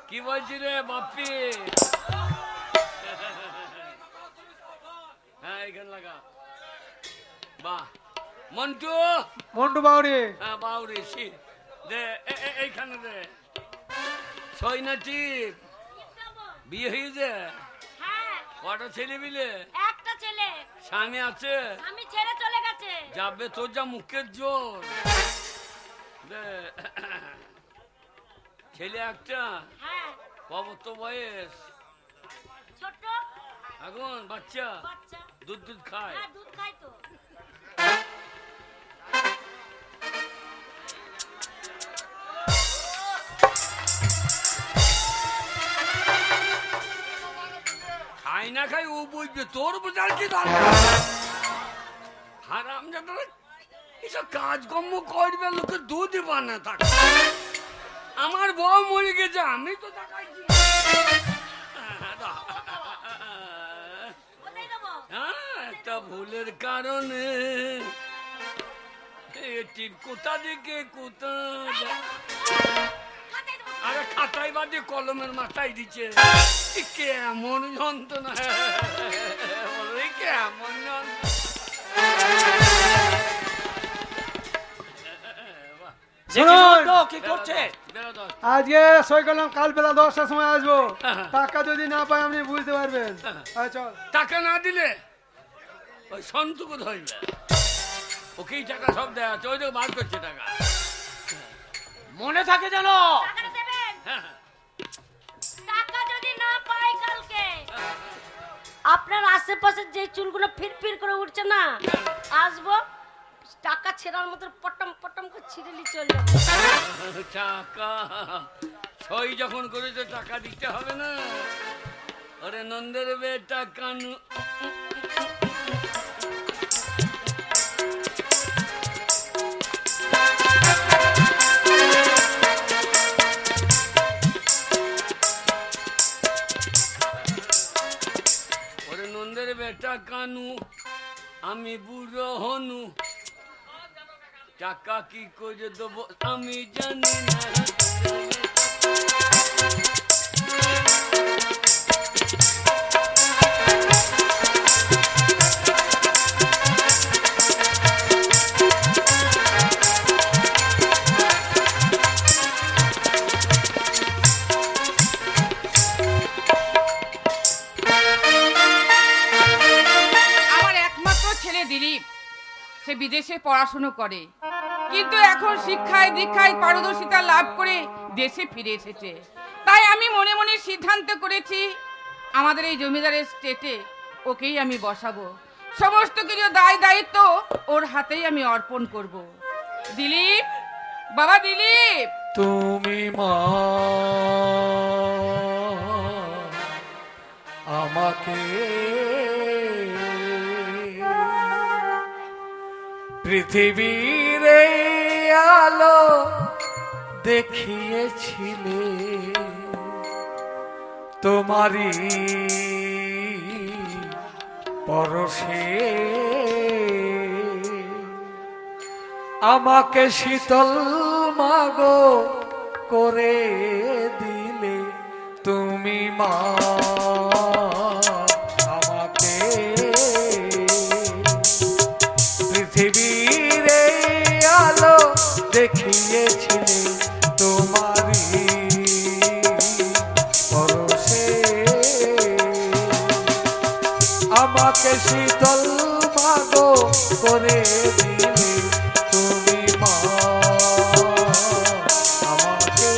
কি বলছি রে বাপ্পি? হ্যাঁ এখানে লাগা। বাহ মন্টু, মন্টু বাউরি, হ্যাঁ বাউরি দে, এইখানে দে। ছয় না টিপ, বিয়ে হয়েছে? হ্যাঁ, কটা ছেলে মিলে? একটা ছেলে, স্বামী আছে? আমি ছেড়ে চলে গেছে। যাবে তোর যা মুখের জোর। দে, ছেলে একটা, হ্যাঁ, কত বয়স? ছোট এখন বাচ্চা, বাচ্চা। দুধ খায়? হ্যাঁ, দুধ খাই তো। খাই না খাই ও বুঝবে, তোর বোঝার কি দরকার? হারাম যাতে এসব কাজকর্ম করবে, লোকে দুধ বানা থাকে। আমার বউ মরে গেছে, আমি তো দেখাইছি। কোথায় দেবো? হ্যাঁ একটা ভুলের কারণে টিপ কোথা দিকে কোথা কোথায় দেবো? আরে খাতায় বাদে কলমের মাথায় দিচ্ছে। এ কেমন যন্ত্রণা, বলো, এ কেমন যন্ত্রণা। শুনুন, কি করছে? বেরো তো। আজকে সই করলাম, কাল বেলা 10টার সময় আসবো। টাকা যদি না পাই আপনি বুঝতে পারবেন। চল। টাকা না দিলে ওই সন্তুক ধরবে, ওকেই টাকা সব দেয় আছে, ওই তো বার করছে টাকা। মনে থাকে যেন। টাকাটা দেবেন? হ্যাঁ, টাকা যদি না পাই কালকে, আপনার আশেপাশে যে চুলগুলো ফিরফির করে উঠছে না, আসবো, টাকা ছেঁড়ার মতো পটম পটম করে ছিঁড়েলি চলে যাবো। টাকা সই যখন করেছে টাকা দিতে হবে না? ওরে নন্দের বেটা কানু, ওরে নন্দের বেটা কানু, আমি বুড়ো হনু, টাকা কি করে দেবো আমি জানি না। আমার একমাত্র ছেলে দিলীপ, সে বিদেশে পড়াশুনো করে, কিন্তু এখন শিক্ষায় দীক্ষায় পারদর্শিতা লাভ করে দেশে ফিরে এসেছে। তাই আমি মনে মনে সিদ্ধান্ত করেছি, আমাদের এই জমিদারের স্টেটে ওকেই আমি বসাবো। সমস্ত কিছু দায় দায়িত্ব ওর হাতেই আমি অর্পণ করব। দিলীপ, বাবা দিলীপ, তুমি মা আমাকে পৃথিবীর এই আলো দেখিয়েছিলে, তোমারি পরশে আমাকে শীতল মাগো করে দিলে তুমি মা আমাকে পৃথিবীর এই আলো দেখিয়েছিলে তোমারি পরশে আমাকে শীতল মাগো করে দিলে তুমি মা আমাকে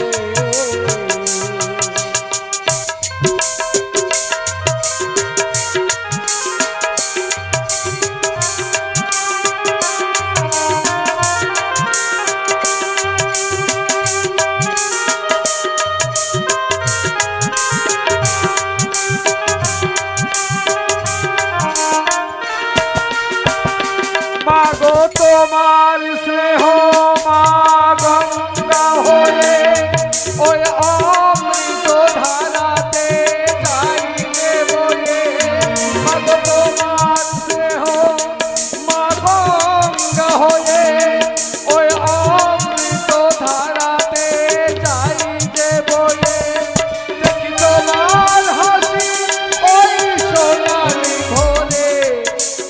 মাগো তোমার স্নেহ মা গঙ্গা হয়ে ওই অমৃত ধারাতে যাইবে বলে মাগো তোমার স্নেহ মা গঙ্গা হয়ে ওই অমৃত ধারাতে যাইবে বলে দেখি তোমার হাসি ওই সোনালি ভোরে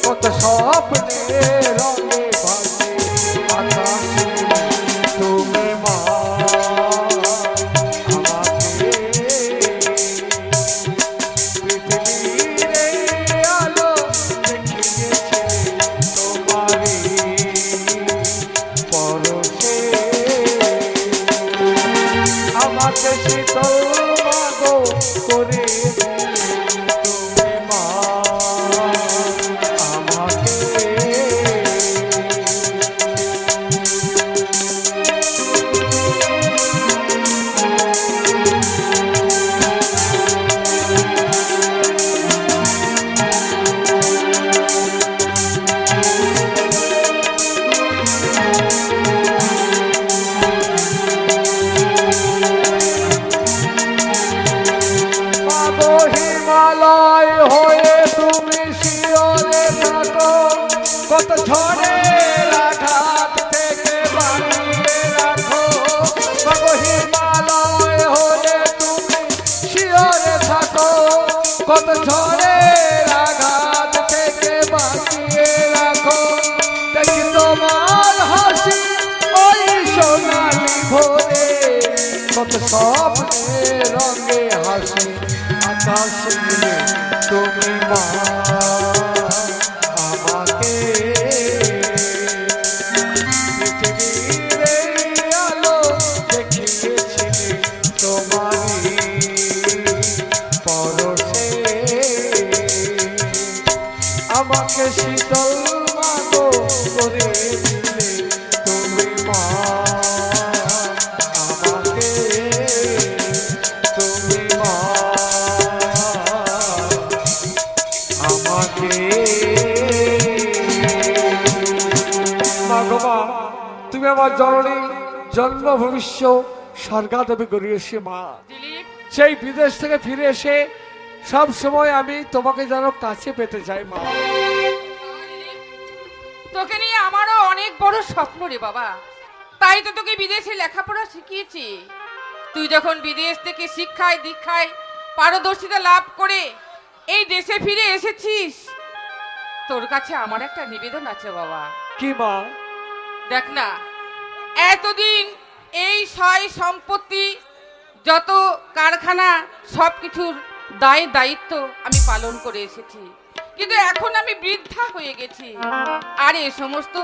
কত স্বপ্নে রঙে ভাসে আকাশে তুমি মা আমাকে পৃথিবীর এই আলো দেখিয়েছে তোমারি পরশে আমাকে শীতল মাগো করে দিলে তুমি মা আমাকে মাগো হিমালয় হয়ে তুমি শিয়রে থাকো কত ঝড়ের আঘাত থেকে বাঁচিয়ে রাখো মাগো হিমালয় হয়ে তুমি শিয়রে থাকো কত ঝড়ের আঘাত থেকে বাঁচিয়ে রাখো দেখি তোমার হাসি ওই সোনালি ভোরে কত স্বপ্নের রঙে হাসি আকাশ মিলে তুমি মা আমাকে পৃথিবীর এই আলো দেখিয়েছিলে তোমারি পরশে আমাকে শীতল মাগো করে দিলে তুমি মা আমাকে তুমি মা আমাকে মাগো মা তুমি আমার জননী জন্ম ভবিষ্য স্বর্গাদেবী গড়িয়েছে মা দিলীপ, সেই বিদেশ থেকে ফিরে এসে সব সময় আমি তোমাকে যেন কাছে পেতে চাই মা তোকে নিয়ে আমারও অনেক বড় স্বপ্ন রে বাবা। তাই তো তোকে বিদেশে লেখাপড়া শিখিয়েছি। তুই যখন বিদেশ থেকে শিক্ষায় দীক্ষায় পারদর্শিতা লাভ করে এই দেশে ফিরে এসেছিস, তোর কাছে আমার একটা নিবেদন আছে বাবা। কি মা? দেখ না, এতদিন এই সয় সম্পত্তি যত কারখানা সবকিছুর দায় দায়িত্ব আমি পালন করে এসেছি, কিন্তু এখন আমি বৃদ্ধা হয়ে গেছি, আর এই সমস্ত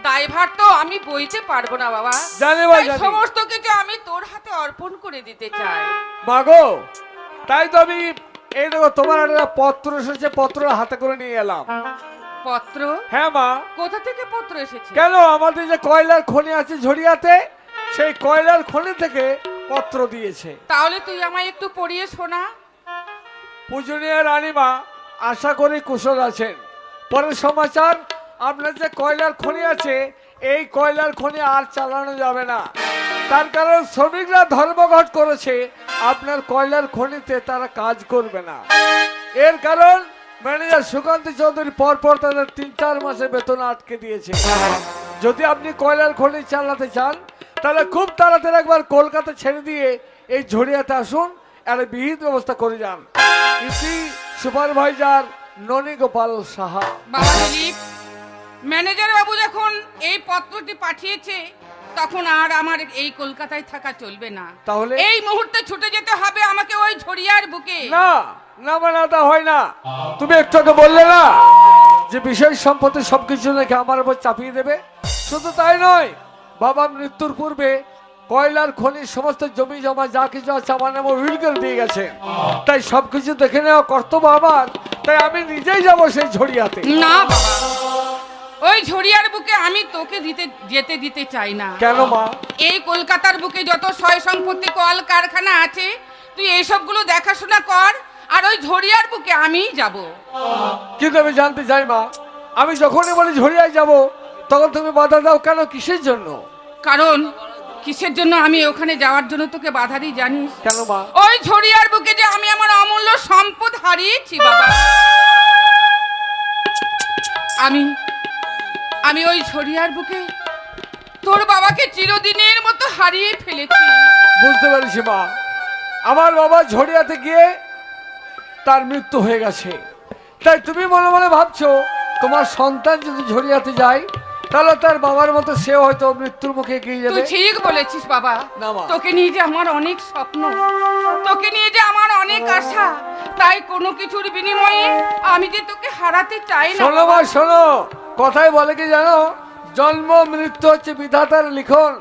দায়ভার তো আমি বইতে পারবো না বাবা। জানি মা, তাই জানি। সমস্ত কিছু আমি তোর হাতে অর্পণ করে দিতে চাই। মাগো, তাই তো আমি এই দেখো তোমার একটা পত্র এসেছে, পত্র হাতে করে নিয়ে এলাম। পত্র? হ্যাঁ মা। কোথা থেকে পত্র এসেছে? কেন, আমাদের যে কয়লার খনি আছে ঝরিয়াতে, সেই কয়লার খনি থেকে পত্র দিয়েছে। তাহলে তুই আমায় একটু পড়িয়ে শোনা। পূজনীয় রানীমা, আশা করি কুশল আছেন। পরের সমাচার, আপনার যে কয়লার খনি আছে, এই কয়লার খনি আর চালানো যাবে না। তার কারণ শ্রমিকরা ধর্মঘট করেছে, আপনার কয়লার খনিতে তারা কাজ করবে না। এর কারণ ম্যানেজার সুকান্ত চৌধুরী পরপর তাদের 3-4 মাসের বেতন আটকে দিয়েছে। যদি আপনি কয়লার খনি চালাতে চান তাহলে খুব তাড়াতাড়ি একবার কলকাতা ছেড়ে দিয়ে এই ঝড়িয়াতে আসুন, আর বিহিত ব্যবস্থা করে যান। ইতি সুপারভাইজার ননী গোপাল সাহা। বাবা দিলীপ, ম্যানেজার বাবু যখন এই পত্রটি পাঠিয়েছে তখন আর আমার এই কলকাতায় থাকা চলবে না। তাহলে? এই মুহূর্তে ছুটে যেতে হবে আমাকে ওই ঝরিয়ার বুকে। না না মানে তা হয় না। তুমি একটু আগে বললে না যে বিষয় সম্পত্তি সবকিছু নাকি আমার উপর চাপিয়ে দেবে। শুধু তাই নয়, বাবা মৃত্যুর পূর্বে কয়লার খনির সমস্ত জমি জমা যা কিছু আছে আমার নামে উইল করে দিয়ে গেছে। তাই সবকিছু দেখে নেওয়া কর্তব্য আমার। তাই আমি নিজেই যাবো সেই ঝড়িয়াতে। না বাবা, ওই ঝরিয়ার বুকে আমি তোকে যেতে দিতে চাই না। কেন মা? এই কলকাতার বুকে যত সয় সম্পত্তি কল কারখানা আছে তুই এইসবগুলো দেখাশোনা কর, আর ওই ঝরিয়ার বুকে আমিই যাব। কিন্তু আমি জানতে চাই মা, আমি যখনই বলি ঝড়িয়ায় যাব তখন তুমি বাধা দাও কেন? কিসের জন্য? কারণ কিসের জন্য আমি ওখানে যাওয়ার জন্য তোকে বাধা দিই জানিস? কেন মা? ওই ঝরিয়ার বুকে যে আমি আমার অমূল্য সম্পদ হারিয়েছি বাবা। আমি ওই ঝরিয়ার বুকে তোর বাবাকে চিরদিনের মতো হারিয়ে ফেলেছি। বুঝতে পেরেছি মা, আমার বাবা ঝড়িয়াতে গিয়ে তার মৃত্যু হয়ে গেছে। তাই তুমি মনে মনে ভাবছো তোমার সন্তান যদি ঝড়িয়াতে যায় তাহলে তার বাবার মতো সে হয়তো মৃত্যুর মুখে এগিয়ে যাবে। তুই ঠিক বলেছিস বাবা। না মা। তোকে নিয়ে যে আমার অনেক স্বপ্ন, তোকে নিয়ে যে আমার অনেক আশা, তাই কোনো কিছুর বিনিময়ে আমি যে তোকে হারাতে চাই না। শোনো মা শোনো, কথাই বলে কি জানো, জন্ম মৃত্যু হচ্ছে বিধাতার লিখন।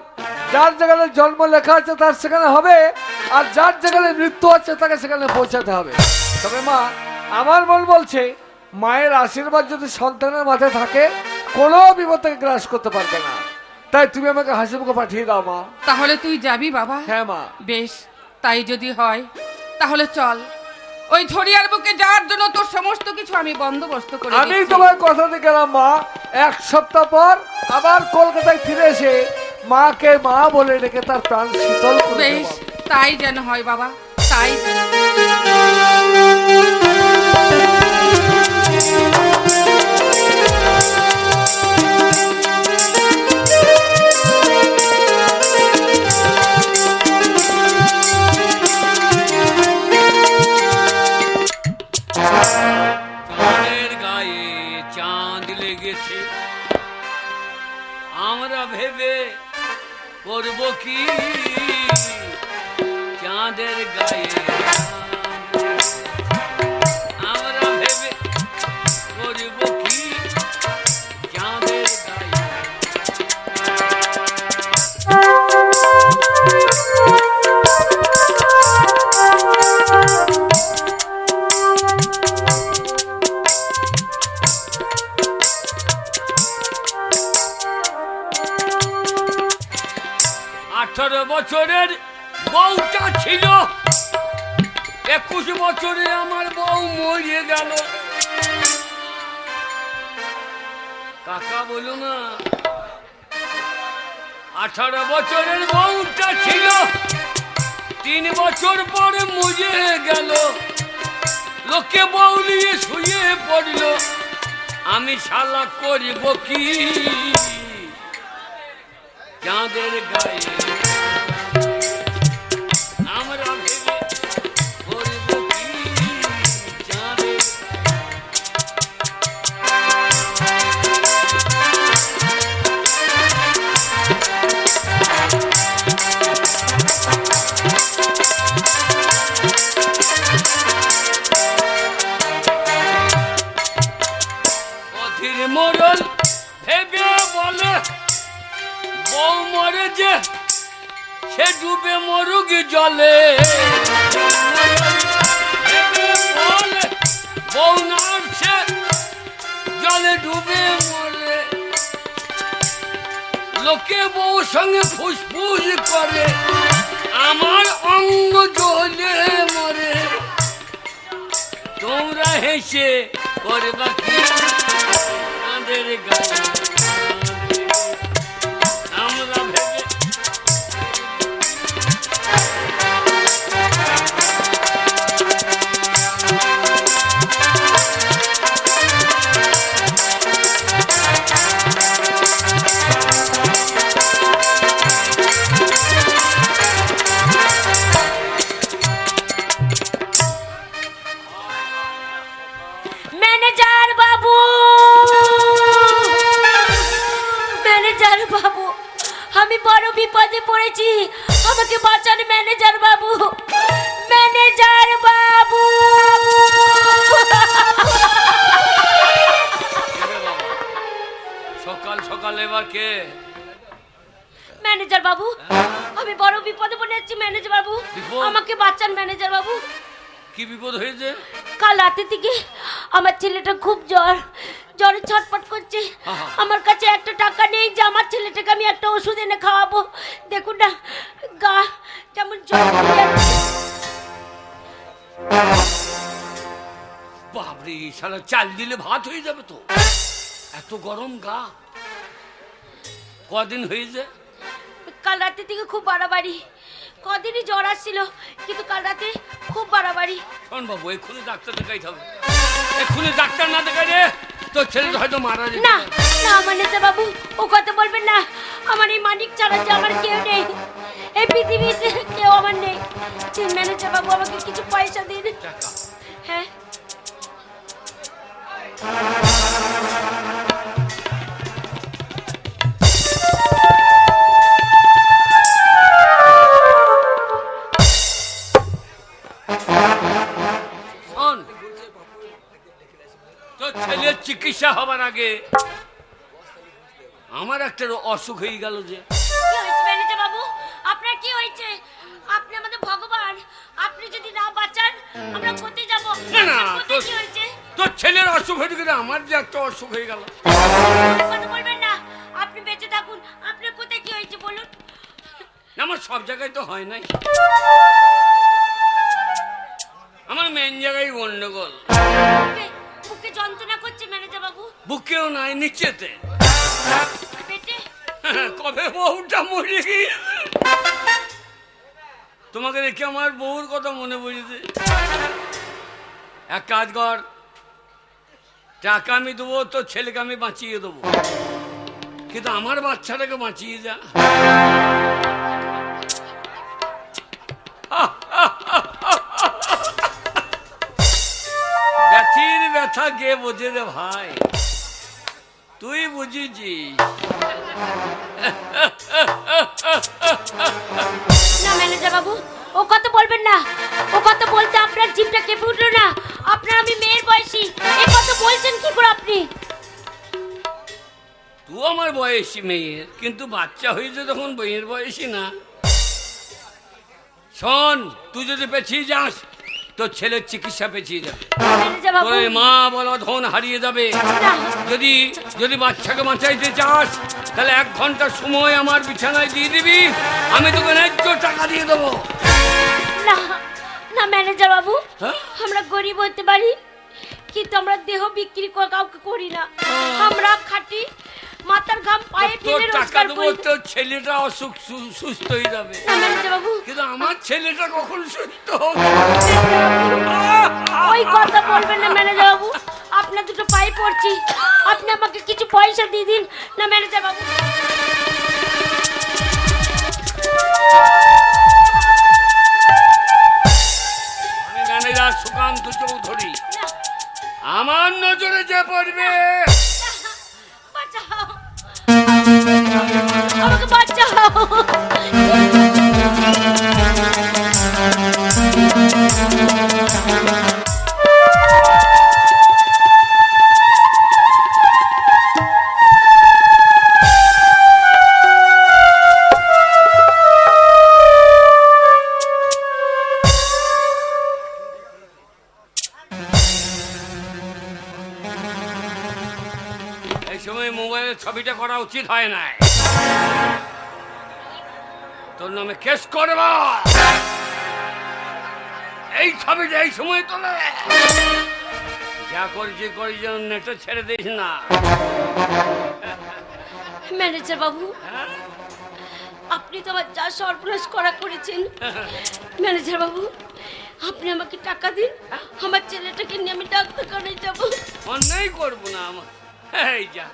যার যেখানে জন্ম লেখা আছে তার সেখানে হবে, আর যার যেখানে মৃত্যু আছে তাকে সেখানে পৌঁছাতে হবে। তবে মা, আমার মন বলছে মায়ের আশীর্বাদ যদি সন্তানের মাথায় থাকে কোনো বিপদ থেকে গ্রাস করতে পারবে না। তাই তুমি আমাকে হাসি মুখে পাঠিয়ে দাও মা। তাহলে তুই যাবি বাবা? হ্যাঁ মা। বেশ, তাই যদি হয় তাহলে চল। ওই ঝড়িয়ার বুকে যাওয়ার জন্য তোর সমস্ত কিছু আমি বন্দোবস্ত করে আমি দিচ্ছি। তোমার কথা দিয়ে গেলাম মা। 1 সপ্তাহ পর আবার কলকাতায় ফিরে এসে মাকে মা বলে ডেকে তার প্রাণ শীতল করে দেব। বেশ, তাই যেন হয় বাবা, তাই যেন। চাঁদের গায়ে চাঁদ লেগেছে, আমরা ভেবে করব কি? চাঁদের গায়ে আমরা ভেবে করব কি? চাঁদের গায়ে বছরের বউটা ছিল, 21 বছরে আমার বউ মরে গেল। কাকা বলো না, 18 বছরের বউটা ছিল, 3 বছর পরে মরে গেল। লোকে বউ নিয়ে শুয়ে পড়ল, আমি শালা করব কি? চাঁদের গায়ে আমরা ভেবে করব কি? চাঁদের পথির মোড়ল ভেবে বলে বউ মরে যে সে ডুবে মরুক জলে। বউ নামছে জলে ডুবে মরে, লোকে বউ সঙ্গে ফুসফুস করে, আমার অঙ্গ জ্বলে মরে। তোমরা হেসে করবা কি? চাঁদের গায়ে আমরা ভেবে বিপদে পড়েছি, আমাকে বাঁচান ম্যানেজার বাবু, ম্যানেজার বাবু। সকাল সকাল এবার কে? ম্যানেজার বাবু, আমি বড় বিপদে পড়েছি ম্যানেজার বাবু, বিপদ? আমাকে বাঁচান ম্যানেজার বাবু। কি বিপদ হয়েছে? কাল রাতে থেকে আমার ছেলেটা খুব জ্বরে ছটফট করছে। আহা। আমার কাছে একটা টাকা নেই যে আমার ছেলেটাকে আমি একটা ওষুধ এনে খাওয়াবো। দেখুন না, গা যেমন জ্বর হয়ে যাচ্ছে। বাবরে, শালা চাল দিলে ভাত হয়ে যাবে তো, এত গরম গা। কদিন হয়েছে? কাল রাতে থেকে খুব বাড়াবাড়ি, কদিনই জ্বর আসছিল, কিন্তু কাল রাতে খুব বাড়াবাড়ি। শোন বাবু, এক্ষুনি ডাক্তার দেখাইতে হবে, এক্ষুনি ডাক্তার না দেখাইলে তোর ছেলে হয়তো মারা যাবে। না না ম্যানেজার বাবু, ও কথা বলবেন না। আমার এই মানিক ছাড়া যে আমার কেউ নেই, এই পৃথিবীতে কেউ আমার নেই। ম্যানেজার বাবু, আমাকে কিছু পয়সা দিন। টাকা? হ্যাঁ, শোন, তোর ছেলের চিকিৎসা হবার আগে আমার একটা অসুখ হয়ে গেল যে। কি হয়েছে ম্যানেজার বাবু? আপনার কি হয়েছে? আপনি আমাদের ভগবান, আপনি যদি না বাঁচান আমরা কোথায় যাব? না, না, আপনার কোথায় তোর- কি হয়েছে? তোর ছেলের অসুখ হয়ে গেলে আমার যে একটা অসুখ হয়ে গেল। কথা বলবেন না, আপনি বেঁচে থাকুন। আপনার কোথায় কি হয়েছে বলুন? আমার সব জায়গায় তো হয় নাই, আমার মেন জায়গায় গন্ডগোল। বুকে যন্ত্রণা করছে ম্যানেজার বাবু। বুকেও নাই, নিচেতে। পেটে? কবে বউটা মরে গিয়েছে, তোমাকে দেখে আমার বউর কথা মনে পড়েছে। এক কাজ কর, টাকা আমি দেবো, তোর ছেলেকে আমি বাঁচিয়ে দেবো, কিন্তু আমার বাচ্চাটাকে বাঁচিয়ে যা। ব্যথির ব্যথা কে বোঝে রে ভাই, তুই বুঝিছিস। না ম্যানেজার বাবু, ও কথা বলবেন না। ও কথা বলতে আপনার জিভটা কেঁপে উঠলো না? আপনার আমি মেয়ের বয়সী, এই কথা বলছেন কি করে আপনি? তুই আমার বয়সী মেয়ের, কিন্তু বাচ্চা হয়েছে তখন বইয়ের বয়সী না। শোন, তুই যদি পেছিয়ে যাস তোর ছেলের চিকিৎসা পেছিয়ে যাবে, ম্যানেজার বাবু, তোর মা বলো ধন হারিয়ে যাবে। না, যদি যদি বাচ্চাকে বাঁচাইতে চাস তাহলে 1 ঘন্টা সময় আমার বিছানায় দিয়ে দিবি, আমি তোকে ন্যায্য টাকা দিয়ে দেবো। না, না ম্যানেজার বাবু, হ্যাঁ? আমরা গরিব হতে পারি, কিন্তু আমরা দেহ বিক্রি করে কাউকে করি না। আমরা খাঁটি মাথার ঘাম পায়ে তোর ফেলে টাকা রোজগার দেবো, করি। তোর ছেলেটা অসুখ সুস্থ হয়ে যাবে, না ম্যানেজার বাবু, কিন্তু আমার ছেলেটা কখন সুস্থ হবে? ওই কথা বলবেন না ম্যানেজার বাবু, আপনার দুটো পায়ে পড়ছি, আপনি আমাকে কিছু পয়সা দিয়ে দিন না ম্যানেজার বাবু। আমি ম্যানেজার সুকান্ত চৌধুরী, না, আমার নজরে যে পড়বে বাঁচাও, আমাকে বাঁচাও। এই সময় মোবাইলের ছবিটা করা উচিত হয় না, তোর নামে কেস করব। এই ছবিটা এই সময় তোলে, যা করছি করি যেন নেটে ছেড়ে দিস না। ম্যানেজার বাবু, হ্যাঁ? আপনি তো আমার যা সর্বনাশ করা করেছেন। ম্যানেজার বাবু, আপনি আমাকে টাকা দিন, আমার ছেলেটাকে নিয়ে আমি ডাক্তারখানায় যাব। অন্যায় করবো না আমার। এই যা,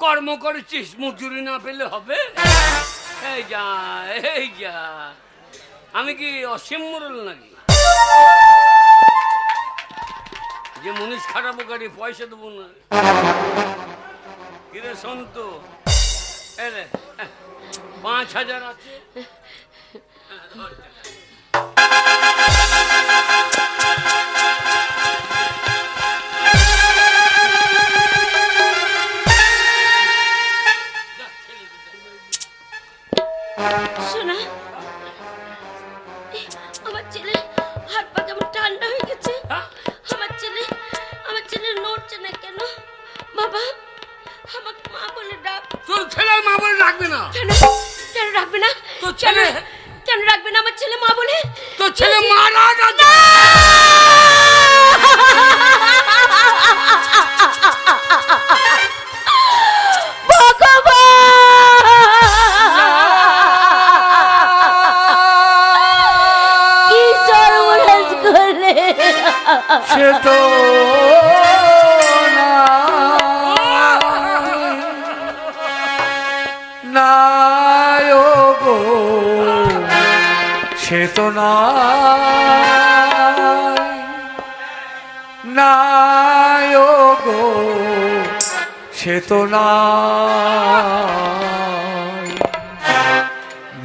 কর্ম করেছিস, মজুরি না পেলে হবে? এই যা, এই যা, আমি কি অসীম মোড়ল নাকি যে মুনিশ খারাপ গাড়ি পয়সা দেবো না? কিরে সন্তু, 5,000 আছে। শোনা, আমার ছেলে হাত পা কেমন ঠান্ডা হয়ে গেছে। আমার ছেলে নড়ছে না কেন? বাবা, আমাকে মা বলে ডাক। তোর ছেলে মা বলে ডাকবে না? কেন কেন রাখবে না? তোর ছেলে কেন রাখবে না আমার ছেলে মা বলে? তোর ছেলে মারা গেছে। কি সর্বনাশ করলে? সে তো নাই গো, সে তো নাই গো, সে তো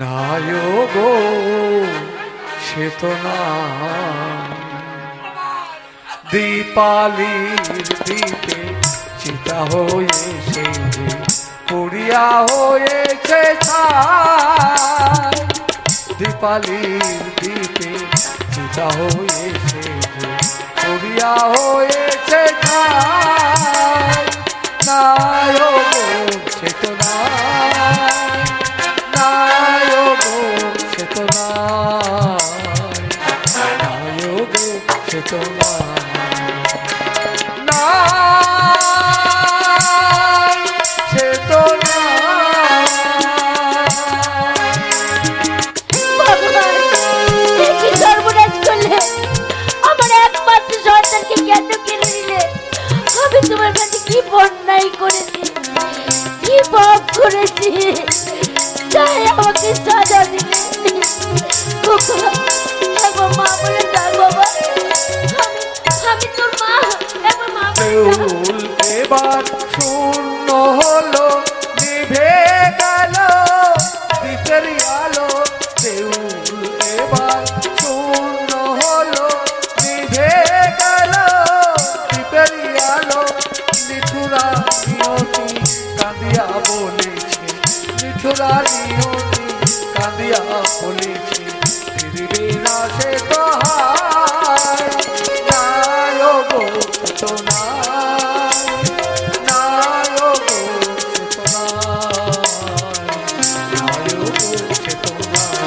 নাই গো, সে তো দীপালির দ্বীপে চিতা হয়েছে, পুরিয়া হয়েছে ছাই। দীপালির দ্বীপে চিতা হয়েছে, পুরিয়া হয়েছে ছাই। নাই গো, সে তো নাই গো, সে তো নাই গো, সে তো ভগবান, এ কি সর্বনাশ করলে? আমার একমাত্র সন্তানকে কেন কেড়ে নিলে? আমি তোমার কাছে কি অন্যায় করেছি, কি পাপ করেছি, তাই আমাকে সাজা দিলে? একবার মা বলে ডাক বাবা। আমি তোর মা, একবার মা বলে ডাক। দেউল এবার শূন্য হলো, নিভে গেল দ্বীপের আলো। দেউল এবার শূন্য হলো, নিভে গেল দ্বীপের আলো। নিঠুরা নিয়তি কাঁদিয়া বলেছে, নিঠুরা নিয়তি কাঁদিয়া বলেছে, ফিরবে না সে কহায়। নাই গো, সে তো নাই গো, সে তো নাই গো, সে তো নাই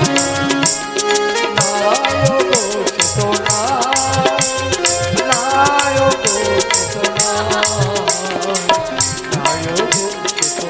গো, সে তো নাই গো, সে তো নাই গো, সে তো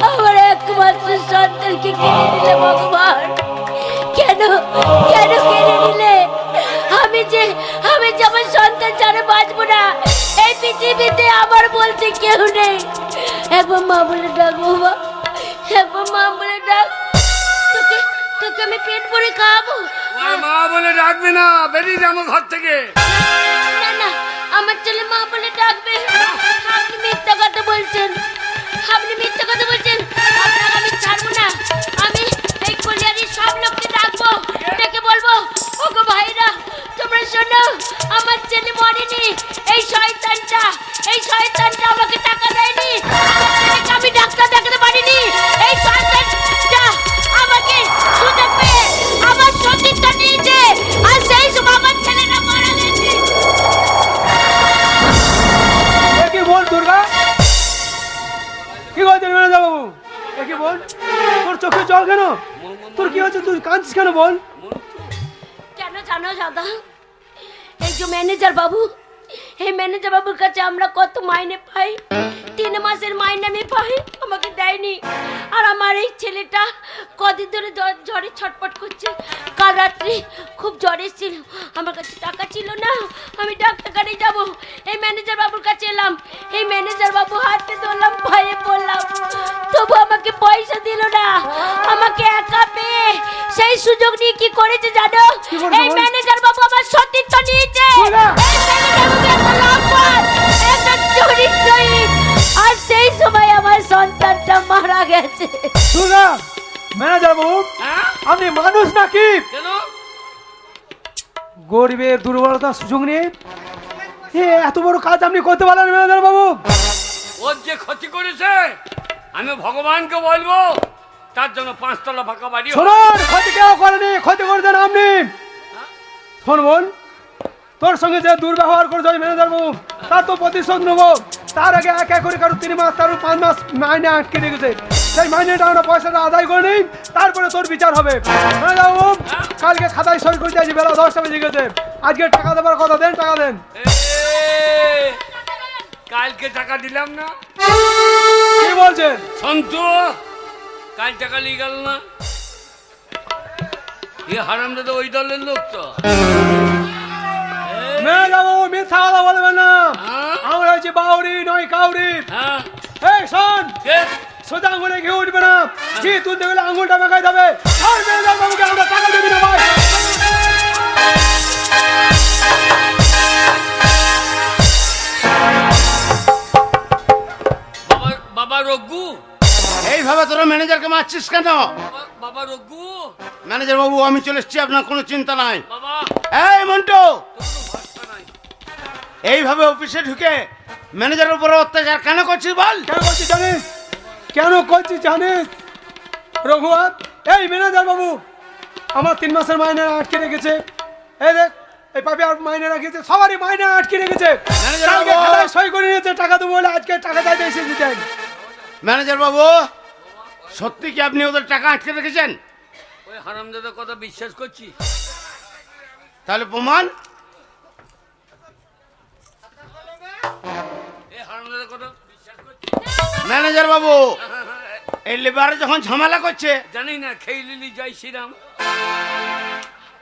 আমার একমাত্র সন্তানকে কেড়ে দিলে ভগবান। কেন কেন কেড়ে নিলে? আমি যে আমার সন্তান ছাড়া বাঁচবো না। এই পৃথিবীতে আমার বলতে কেউ নেই। একবার মা বলে ডাক বাবা, একবার মা বলে ডাক। তোকে তোকে আমি পেট ভরে খাওয়াবো। মা বলে ডাকবে না, বেরিয়ে যাবো ঘর থেকে। না না, আমার ছেলে মা বলে ডাকবে। আপনি মিথ্যা কথা বলছেন, আপনি মিথ্যা কথা বলছেন। আপনাকে আমি ছাড়বো না। আমি এই কলিয়ারির সব লোককে ডাকবো, ডেকে বলবো, ওগো ভাইরা তোমরা শোনো, আমার ছেলে মরেনি। এই শয়তানটা আমাকে টাকা দেয়নি, আমার ছেলেকে আমি ডাক্তার দেখাতে পারিনি। এই শয়তানটা আমাকে সুযোগ পেয়ে আমার সতীত্ব নিয়েছে, আর সেই সময় আমার ছেলেটা মারা গেছে। এ কি বল দুর্গা? কি বলছেন ম্যানেজার বাবু? এ কি বল? তোর চোখে জল কেন? তোর কি হচ্ছে? তুই কাঁদছিস কেন বল? কেন জানো দাদা? এই যে ম্যানেজার বাবু, এই ম্যানেজার বাবুর কাছে আমরা কত মাইনে পাই, 3 মাসের মাইনে আমি পাই, আমাকে দেয়নি। আর আমার এই ছেলেটা কদিন ধরে জ্বরে ছটপট করছে। কাল রাত্রি খুব জ্বর এসেছিল, আমার কাছে টাকা ছিল না, আমি ডাক্তারখানে যাব। এই ম্যানেজার বাবুর কাছে এলাম, এই ম্যানেজার বাবু হাতে ধরলাম, ভয়ে বললাম, তবু আমাকে আমাকে পয়সা দিল না, আমাকে একা পেয়ে সেই সুযোগ নিয়ে কি করেছে জানো? কি করেছে এই বল? ম্যানেজার বাবু আমার সতীত্ব নিয়েছে। বলা। এই ম্যানেজার বাবু একটা লম্পট, একটা চরিত্রহীন। আর সেই সময় আমার সন্তানটা মারা গেছে। দুর্গা, ম্যানেজার বাবু, হ্যাঁ আপনি মানুষ নাকি কেন? গরিবের দুর্বলতার সুযোগ নিয়ে এত বড় কাজ আপনি করতে পারেন ম্যানেজার বাবু? ওর যে ক্ষতি করেছে আমি ভগবানকে বলবো, তার জন্য 5 তলা ফাঁকা বাড়ি হোক। শোনুন, ক্ষতি কেউ করেনি, ক্ষতি করেছেন আপনি। শোন বোন, তোর সঙ্গে যে দুর্ব্যবহার করেছে ওই ম্যানেজার বাবু, তার তো প্রতিশোধ নেবো। তার আগে এক এক করে কারো 3 মাস, কারো 5 মাস মাইনে আটকে রেখেছে। সেই মাইনেটা আমরা পয়সাটা আদায় করে নিই, তারপরে তোর বিচার হবে। ম্যানেজার বাবু, কালকে খাতায় সই করতে আছি, বেলা 10টা বেজে গেছে। আজকে টাকা দেবার কথা, দেন, টাকা দেন। এ, কালকে টাকা দিলাম না, কি বলছেন? সন্তু কাল টাকা নিয়ে গেল না। এ হারাম দাদা ওই দলের লোক তো। ম্যানেজার বাবু, মিথ্যা কথা বলবেন না। হ্যাঁ? আমরা হচ্ছে বাউরি নয় কাউরি। হ্যাঁ এই শোন, কে? সোজা আঙুলে ঘি উঠবে না, ঘি তুলতে গেলে আঙুলটা বেঁকাই যাবে। আর ম্যানেজার বাবুকে আমরা টাকা দিবি না ভাই। বাবা বাবা রঘু, এইভাবে তোরা ম্যানেজারকে মারছিস কেন? বাবা রঘু, ম্যানেজার বাবু, আমি চলে এসছি, আপনার কোনো চিন্তা নাই। বাবা এই মন্টু, তোর তো ভরসা নাই। এইভাবে অফিসে ঢুকে ম্যানেজারের উপর অত্যাচার কেন করছিস বল? কেন করছিস জানিস? কেন করছিস জানিস রঘুয়া? এই ম্যানেজার বাবু আমার 3 মাসের মাইনে আটকে রেখেছে। এই দেখ, এই পাপি আর মাইনে রাখিয়েছে, সবারই মাইনে আটকে রেখেছে। ম্যানেজার কালকে বাবু। খাতায় সই করে নিয়েছে, টাকা দেবো বলে আজকে টাকা চাইতে এসে দিতেন। ম্যানেজার বাবু, সত্যি কি আপনি ওদের টাকা আটকে রেখেছেন? ওই হারাম দাদার কথা বিশ্বাস করছি? তাহলে প্রমাণ? এই হারাম দাদার কথা বিশ্বাস করছি? ম্যানেজার বাবু, এই লেবারে যখন ঝামেলা করছে, জানি না, খেয়ে লিলি জয় শ্রীরাম।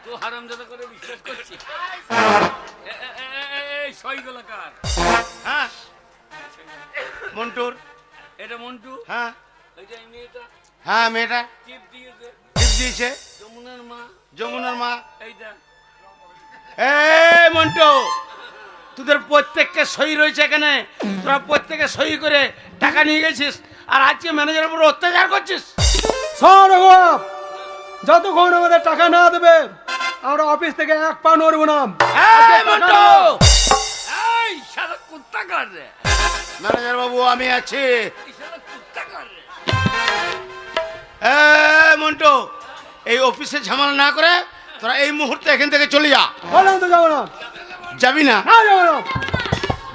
তো হারাম দাদা করে বিশ্বাস করছি? এই সই গোলাকার, হ্যাঁ মন্টুর, এটা মন্টু, হ্যাঁ এটা এই মেয়েটা হ্যাঁ মেয়েটা টিপ দিয়েছে, টিপ দিয়েছে, যমুনার মা, যমুনার মা। এইটা এই মন্টু, তোদের প্রত্যেককে সই রয়েছে এখানে, তোরা প্রত্যেকে সই করে টাকা নিয়ে গেছিস, আর আজকে ম্যানেজারের উপর অত্যাচার করছিস। শোন রঘুয়া, যতক্ষণ আমাদের টাকা না দেবে আমরা অফিস থেকে এক পা নড়বো না। এই মন্টু, এই শালা কুত্তা কার রে, ম্যানেজার বাবু আমি আছি। এই শালা কুত্তা কার রে। এই মন্টু, এই অফিসে ঝামেলা না করে তোরা এই মুহূর্তে এখান থেকে চলে যা। বললাম তো যাবো না, যাবি না? না যাবো না,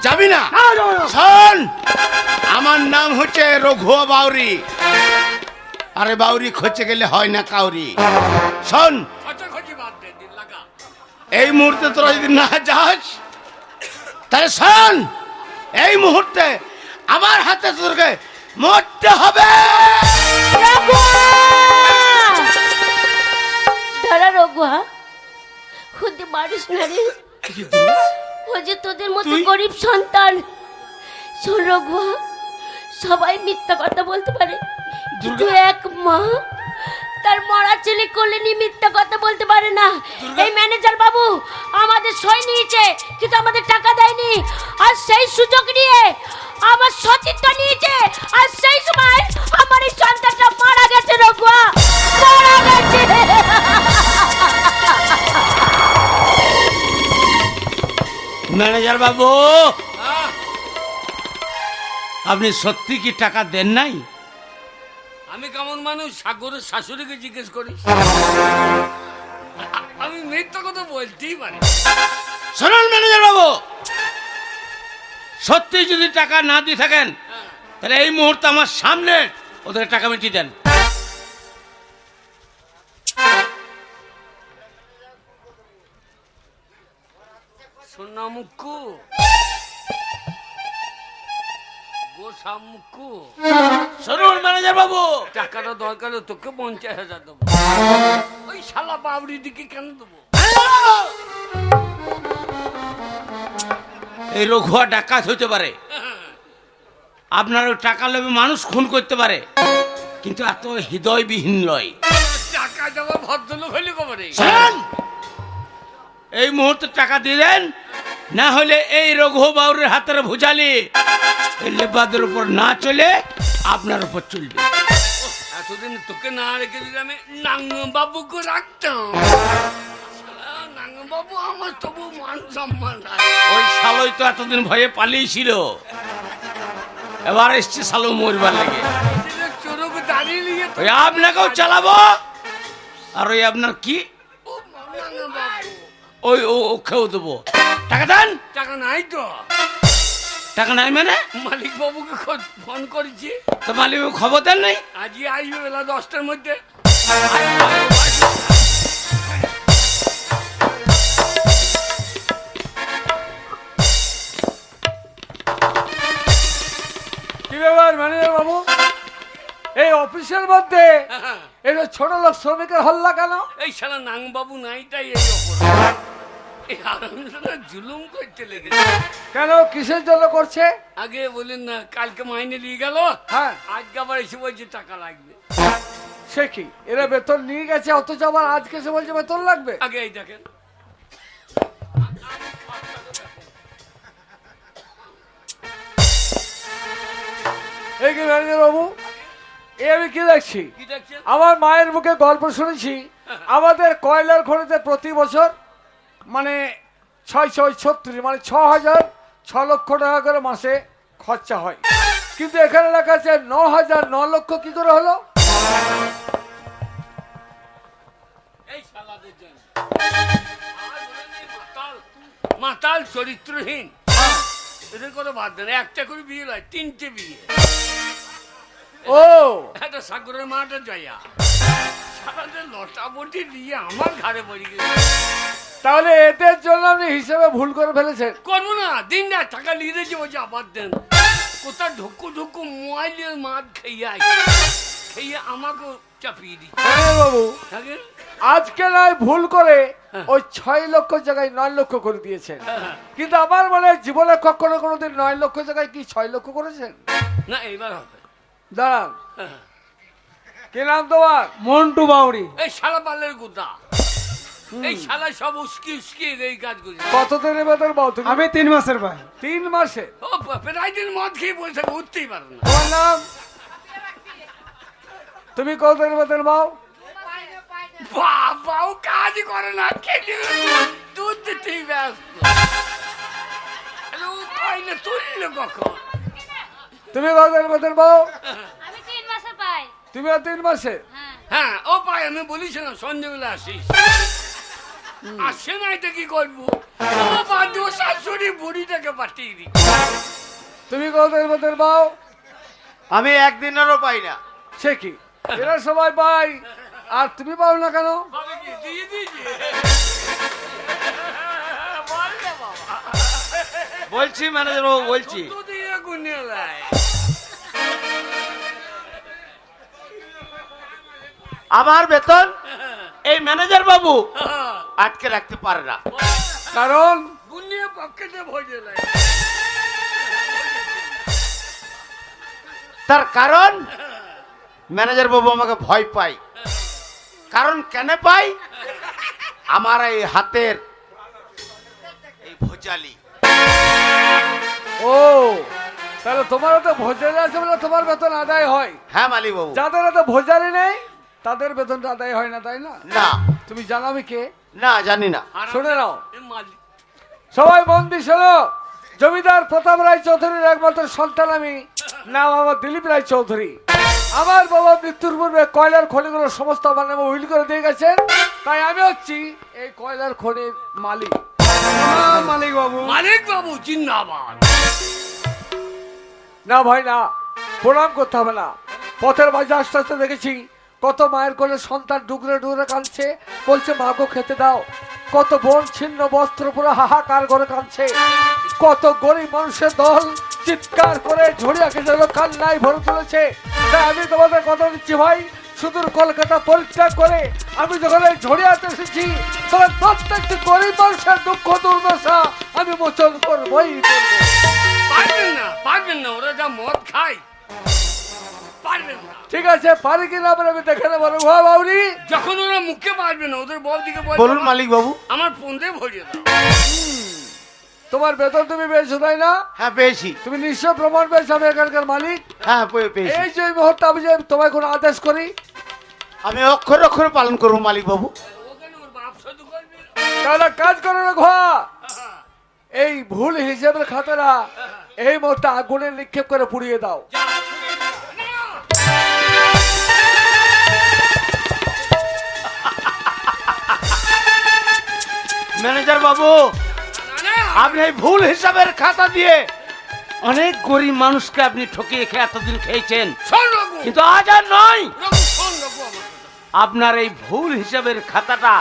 যাবি না? না যাবো না। শোন, আমার নাম হচ্ছে রঘুয়া বাউরি। আরে বাউরি খোঁজে গেলে হয় না কাউরি। শোন, খচাখচি বাদ দে, দিন লাগা। এই মুহূর্তে তোরা যদি না যাস, তাহলে শোন, এই মুহূর্তে আমার হাতে তোদেরকে মরতে হবে। দাঁড়া রঘুয়া, খুদি মারিস না রে। ও যে তোদের মতো তুই? গরিব সন্তান। শোন রঘুয়া, সবাই মিথ্যা কথা বলতে পারে, কিন্তু এক মা তার মরা ছেলে কোলে নিয়ে মিথ্যা কথা বলতে পারে না। এই ম্যানেজার বাবু আমাদের সই নিয়েছে, কিন্তু আমাদের টাকা দেয়নি। আর সেই সুযোগ নিয়ে আমার সতীত্ব নিয়েছে, আর সেই সময় আমার এই সন্তানটা মারা গেছে রঘুয়া, মারা গেছে। ম্যানেজার বাবু, আহ, আপনি সত্যি কি টাকা দেন নাই? আমি কেমন মানুষ, সাগরের শাশুড়িকে জিজ্ঞেস করিস? আমি মিথ্যা কথা বলতেই পারি। শুনুন ম্যানেজার বাবু, সত্যি যদি টাকা না দিয়ে থাকেন, তাহলে এই মুহূর্তে আমার সামনে ওদের টাকা মিটিয়ে দেন। সোনা মুক্কু, গোসা মুক্কু, শুনুন ম্যানেজার বাবু, টাকাটা দরকার হলে তোকে 50,000 দেবো। ওই শালা বাবরি দিকে কেন দেবো? এই রঘুয়া ডাকাত হইতে পারে, আপনার ওই টাকা লোভে মানুষ খুন করতে পারে, কিন্তু এত হৃদয়বিহীন নয়। টাকা দেওয়া ভদ্রলোক হইলে খবরে শোন, এই মুহূর্তে টাকা দিলেন, না হলে এই রঘু বাউরের হাতের ভুজালি এই লেবাদের উপর না চলে আপনার উপর চলবে। এতদিন তোকে না রেখে দিলে আমি নাঙ্গবাবুকে রাখতাম। নাঙ্গবাবু আমার তবু মান সম্মান রাখে। ওই শালই তো এতদিন ভয়ে পালিয়েছিল, এবার এসছে শালু মরবার লাগে। চোরক দাঁড়িয়ে নিয়ে ওই আপনাকেও চালাবো, আর ওই আপনার কি নাঙ্গবাবু ওই ওকেও দেবো। টাকা দেন। টাকা নাই তো। টাকা নাই মানে? মালিক বাবুকে ফোন করেছি, তো মালিক খবর দেন নাই? আজই আসবে বেলা 10টার মধ্যে। কি ব্যাপার ম্যানেজার বাবু, এই অফিসের মধ্যে এটা ছোট লোক শ্রমিকের হল্লা কেন? এই শালা নাংবাবু নাইটাই এই অপরাধ। এই আরামদাদা জুলুম করতে লেগেছে। কেন, কিসের জন্য করছে? আগে বলেন না কালকে মাইনে নিয়ে গেল, হ্যাঁ, আজকে আবার এসে বলছে টাকা লাগবে। সে কি, এরা বেতন নিয়ে গেছে অথচ আবার আজকে সে বলছে বেতন লাগবে? আগে এই দেখেন, এই কি ম্যানেজার বাবু, এ আমি কি দেখছি? কি দেখছেন? আমার মায়ের মুখে গল্প শুনেছি আমাদের কয়লার খনিতে প্রতি বছর মানে 636 মানে 6 লক্ষ টাকা করে মাসে খরচা হয়, কিন্তু এখানে লেখা আছে 9 লক্ষ কি করে হলো? এই শালাদের জন্য। আর বলেন এই মাতাল চরিত্রহীন, এদের কথা বাদ দেন। একটা করে বিয়ে নয়, 3টে বিয়ে। ও একটা সাগরের মাটা জয়া, সারাদের লটাবটি দিয়ে আমার ঘাড়ে পড়ে গেছে। তাহলে এদের জন্য আপনি হিসেবে ভুল করে ফেলেছেন। করবো না, দিন না টাকা নিয়ে যে বলছে আবার দেন। কোথায় ঢুকু ঢুকু মোবাইলের মাঠ খেয়ে আমাকে চাপিয়ে দিচ্ছে। হ্যাঁ বাবু, আগে আজকে নয় ভুল করে ওই 6 লক্ষ জায়গায় 9 লক্ষ করে দিয়েছেন, কিন্তু আমার মনে হয় জীবনে কখনো কোনোদিন 9 লক্ষ জায়গায় কি 6 লক্ষ করেছেন? না এইবার হবে। দাঁড়ান, কি নাম তোমার? মন্টু বাউরি। এই শালা পালের গুদা, এই শালা সব উস্কি উস্কি এই কাজ করি। কতদিনের বেতন পাও তুমি? আমি 3 মাসের ভাই। 3 মাসে? ও প্রায় দিন মদ খেয়ে বসে উঠতেই পারে না। তোমার নাম? তুমি কতদিনের বেতন পাও? বাবাও কাজ করে না, খেলে দুধ দিতেই ব্যস্ত। পাইলে তুললে কখন? তুমি কতদিনের বেতন পাও? আমি 3 মাসে পাই। তুমিও 3 মাসে? হ্যাঁ ও পাই, আমি বলিছিলাম সন্ধ্যেবেলা আসিস। আসে না, এটা কি করবো? ও বাদ শাশুড়ি বুড়িটাকে পাঠিয়ে দিই। তুমি কতদিনের বেতন পাও? আমি একদিনেরও পাই না। সে কি, এরা সবাই পাই আর তুমি পাও না কেন? বলে কি দিয়ে দিয়েছি? বল না বাবা, বলছি ম্যানেজার বাবু, বলছি তো দিয়ে গুনে লাই। আমার বেতন এই ম্যানেজার বাবু আটকে রাখতে পারে না। কারণ গুনিয়ে পকেটে ভরে লাই। তার কারণ ম্যানেজার বাবু আমাকে ভয় পাই। কারণ কেন পাই? আমার এই হাতের এই ভোজালি। ও তাহলে তোমারও তো ভোজালি আছে বলে তোমার বেতন আদায় হয়। হ্যাঁ মালিক বাবু। যাদের এত ভোজালি নেই তাদের বেতনটা আদায় হয় না, তাই না? না তুমি জানো আমি কে? না জানি না। শুনে নাও, এ মালিক সবাই মন দিয়ে শোনো। জমিদার প্রতাপ রায় চৌধুরীর একমাত্র সন্তান আমি, নাম আমার দিলীপ রায় চৌধুরী। আমার বাবা মৃত্যুর পূর্বে কয়লার খনিগুলো সমস্ত আমার নামে উইল করে দিয়ে গেছেন, তাই আমি হচ্ছি এই কয়লার খনির মালিক। মালিক বাবু। মালিক বাবু জিন্দাবাদ। না ভাই না, প্রণাম করতে হবে না। পথের মাঝে আস্তে আস্তে দেখেছি কত মায়ের কোলে সন্তান ডুগরে ডুগরে কাঁদছে, বলছে মাগো খেতে দাও। কত বোন ছিন্ন বস্ত্র পুরো হাহাকার করে কাঁদছে। কত গরিব মানুষের দল চিৎকার করে ঝড়িয়াকে যেন কান্নায় ভরে তুলেছে। তাই আমি তোমাদের কথা দিচ্ছি ভাই, সুদূর কলকাতা পরিত্যাগ করে আমি যখন এই ঝড়িয়াতে এসেছি, তখন প্রত্যেকটি গরিব মানুষের দুঃখ দুর্দশা আমি মোচন করবই করবো। পারবেন না, ওরা যা মদ খায় পারবেন না। ঠিক আছে, পারি কি না পারি আমি দেখে নেবো ঘোড়া বাউরি। যখন ওরা মুখে পারবে না, ওদের বল দিকে বলুন মালিক বাবু। আমার পন্দে ভরিয়ে দাও। তোমার বেতন তুমি পেয়েছো তাই না? হ্যাঁ পেয়েছি। তুমি নিশ্চয় প্রমাণ পেয়েছো আমি এখানকার মালিক। হ্যাঁ পেয়েছি। এই যে মুহূর্তে আমি যে তোমায় কোনো আদেশ করি, আমি অক্ষরে অক্ষরে পালন করবো মালিক বাবু। ওখানে ওর বাপ শুধু করবে। তাহলে কাজ করো না ঘোড়া, এই ভুল হিসেবের খাতাটা এই মুহূর্তে আগুনে নিক্ষেপ করে পুড়িয়ে দাও। ম্যানেজার বাবু, আপনি এই ভুল হিসাবের খাতা দিয়ে অনেক গরিব মানুষকে আপনি ঠকিয়ে খেয়ে এতদিন খেয়েছেন, শোন রঘু, কিন্তু আজ আর নয়। রঘু, শোন রঘু, আমার কথা। আপনার এই ভুল হিসাবের খাতাটা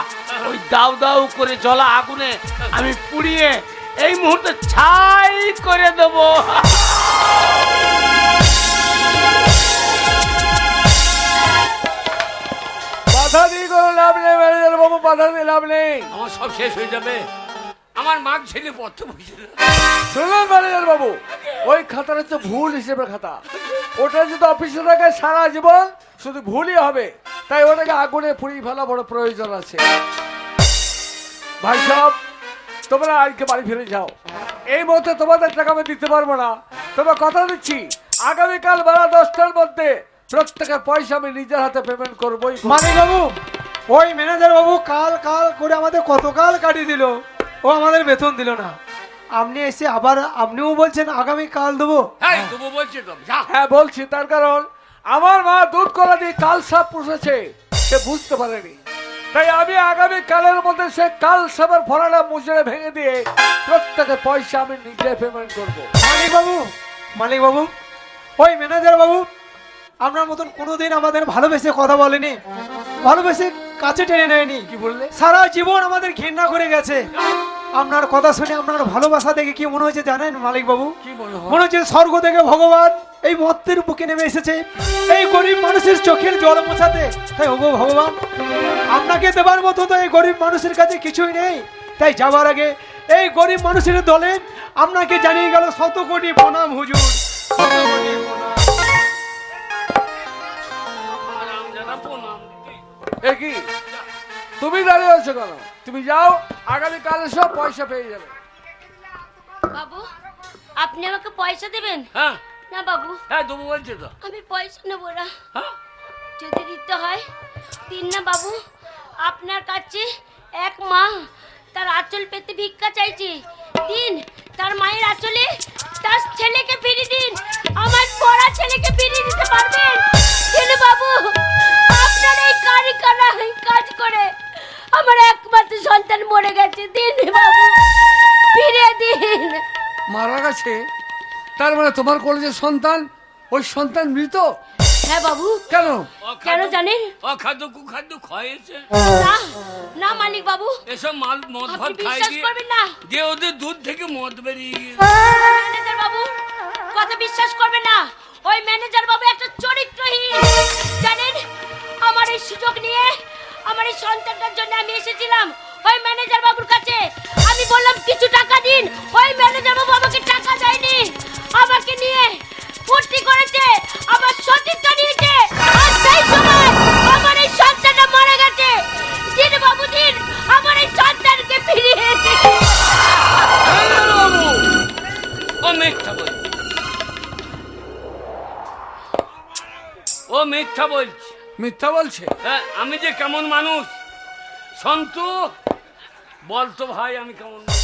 ওই দাউ দাউ করে জ্বলা আগুনে আমি পুড়িয়ে এই মুহূর্তে ছাই করে দেব। বাধা দিয়ে কোনো লাভ নেই ম্যানেজার বাবু, বাধা দিয়ে লাভ নেই। আমার সব শেষ হয়ে যাবে। আমার মাগ ছেলে পথে বসে। শুনুন ম্যানেজার বাবু, ওই খাতাটা হচ্ছে ভুল হিসেবের খাতা। ওটা যদি অফিসে থাকে সারা জীবন শুধু ভুলই হবে, তাই ওটাকে আগুনে পুড়িয়ে ফেলা বড় প্রয়োজন আছে। ভাই সব, তোমরা আজকে বাড়ি ফিরে যাও। এই মুহূর্তে তোমাদের টাকা আমি দিতে পারবো না, তোমরা কথা দিচ্ছি আগামীকাল বেলা 10টার মধ্যে প্রত্যেকের পয়সা আমি নিজের হাতে পেমেন্ট করবোই। মালিক বাবু, ওই ম্যানেজার বাবু কাল কাল করে আমাদের কতকাল কাটিয়ে দিল, ও আমাদের বেতন দিল না। আপনি এসে আবার আপনিও বলছেন আগামী কাল দেবো। হ্যাঁ, তবু বলছি তো, যা। হ্যাঁ বলছি, তার কারণ আমার মা দুধ কলা দিয়ে কাল সাপ পুষেছে, সে বুঝতে পারেনি। তাই আমি আগামী কালের মধ্যে সে কাল সাপের ফলাটা মুচড়ে ভেঙে দিয়ে প্রত্যেকের পয়সা আমি নিজে পেমেন্ট করবো। মালিক বাবু, ওই ম্যানেজার বাবু আপনার মতন কোনোদিন আমাদের ভালোবেসে কথা বলেনি, ভালোবেসে কাছে টেনে নেয়নি। কি বললে? সারা জীবন আমাদের ঘৃণা করে গেছে। আপনার কথা শুনে আপনার ভালোবাসা দেখে কি মনে হচ্ছে জানেন মালিক বাবু? কি মনে হয়? মনে হচ্ছে স্বর্গ থেকে ভগবান এই মর্তের বুকে নেমে এসেছে এই গরিব মানুষের চোখের জল মোছাতে। তাই ওগো ভগবান, আপনাকে দেবার মতো তো এই গরিব মানুষের কাছে কিছুই নেই। তাই যাবার আগে এই গরিব মানুষের দলে আপনাকে জানিয়ে গেল 100 কোটি প্রণাম হুজুর, 100 কোটি প্রণাম। হারামজাদা প্রণাম। এ কি তুমি দাঁড়িয়ে আছো কেন? তুমি যাও, আগামীকাল সব পয়সা পেয়ে যাবে। বাবু, আপনি আমাকে পয়সা দেবেন? হ্যাঁ, না বাবু, হ্যাঁ, তবু বলছি তো। আমি পয়সা নেবো না। হ্যাঁ, যদি দিতে হয় দিন না বাবু। আপনার কাছে এক মা তার আঁচল পেতে ভিক্ষা চাইছে, দিন। তার মায়ের আঁচলে তার ছেলেকে ফিরিয়ে দিন। আমার পড়া ছেলেকে ফিরিয়ে দিতে পারবেন? দিন বাবু, আপনার এই কারিখানা কাজ করে আমার একমাত্র সন্তান মরে গেছে, দিন বাবু, ফিরিয়ে দিন। মারা গেছে? তার মানে তোমার কলেজের সন্তান, ওই সন্তান মৃত? হ্যাঁ বাবু। কেন? কেন জানেন? অখাদ্য কুখাদ্য খাইয়েছে। না না মালিক বাবু, এসব মাল মদ ভাত আপনি খাই বিশ্বাস দিয়ে করবেন না। দিয়ে ওদের দুধ থেকে মদ বেরিয়ে গিয়েছে। ম্যানেজার বাবু কথা বিশ্বাস করবেন না। ওই ম্যানেজার বাবু একটা চরিত্রহীন, জানেন। আমার এই সুযোগ নিয়ে আমার এই সন্তানটার জন্য আমি এসেছিলাম ওই ম্যানেজার বাবুর কাছে। আমি বললাম কিছু টাকা দিন, ওই ম্যানেজার বাবু আমাকে টাকা দেয়নি, আমাকে নিয়ে ফুর্তি করেছে, আমার সতীর্থ নিয়েছে। আর সেই সময় আমার এই সন্তানটা মারা গেছে। দিন বাবু দিন, আমার এই সন্তানকে ফিরিয়ে দিন। ও মিথ্যা বলছে, ও মিথ্যা বলছে। মিথ্যা বলছে? হ্যাঁ, আমি যে কেমন মানুষ সন্তু বলতো ভাই, আমি কেমন মানুষ?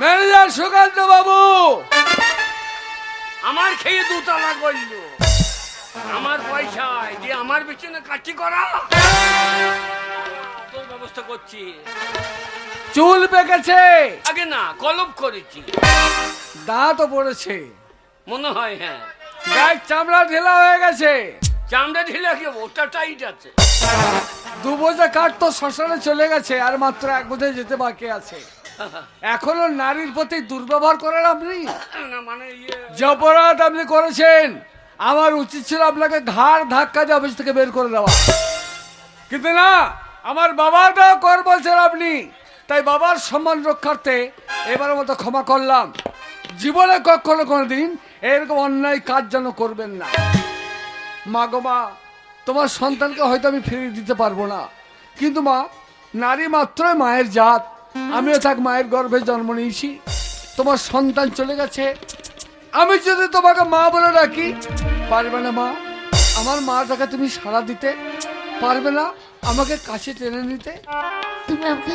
ম্যানেজার সুকান্ত বাবু, আমার খেয়ে 2 তালা করল, আমার পয়সায় যে আমার পেছনে কাটি করা। তোর ব্যবস্থা করছি। চুল পেকেছে, আগে না, কলপ করেছি, দাঁতও পড়েছে, মনে হয়। হ্যাঁ, গায়ের চামড়া ঢেলা হয়ে গেছে, চামড়া ঢিলা কি, ওটা টাইট আছে। 2 বোঝা কাঠ তো শ্মশানে চলে গেছে, আর মাত্র 1 বোঝা যেতে বাকি আছে। এখনো নারীর প্রতি দুর্ব্যবহার করেন আপনি? না মানে যে অপরাধ আপনি করেছেন, আমার উচিত ছিল আপনাকে ঘাড় ধাক্কা দিয়ে অফিস থেকে বের করে দেওয়া। কিন্তু না, আমার বাবাটা কর বলছেন আপনি, তাই বাবার সম্মান রক্ষার্থে এবারের মতো ক্ষমা করলাম। জীবনে কখনো কোনোদিন এরকম অন্যায় কাজ যেন করবেন না। মা গো মা, তোমার সন্তানকে হয়তো আমি ফিরিয়ে দিতে পারবো না, কিন্তু মা, নারী মাত্রই মায়ের জাত। আমিও থাক মায়ের গর্ভে জন্ম নিয়েছি, তোমার সন্তান চলে গেছে, আমি যদি তোমাকে মা বলে ডাকি, পারবে না মা? আমার মাটাকে তুমি সাড়া দিতে পারবে না? আমাকে কাছে টেনে নিতে? তুমি আমাকে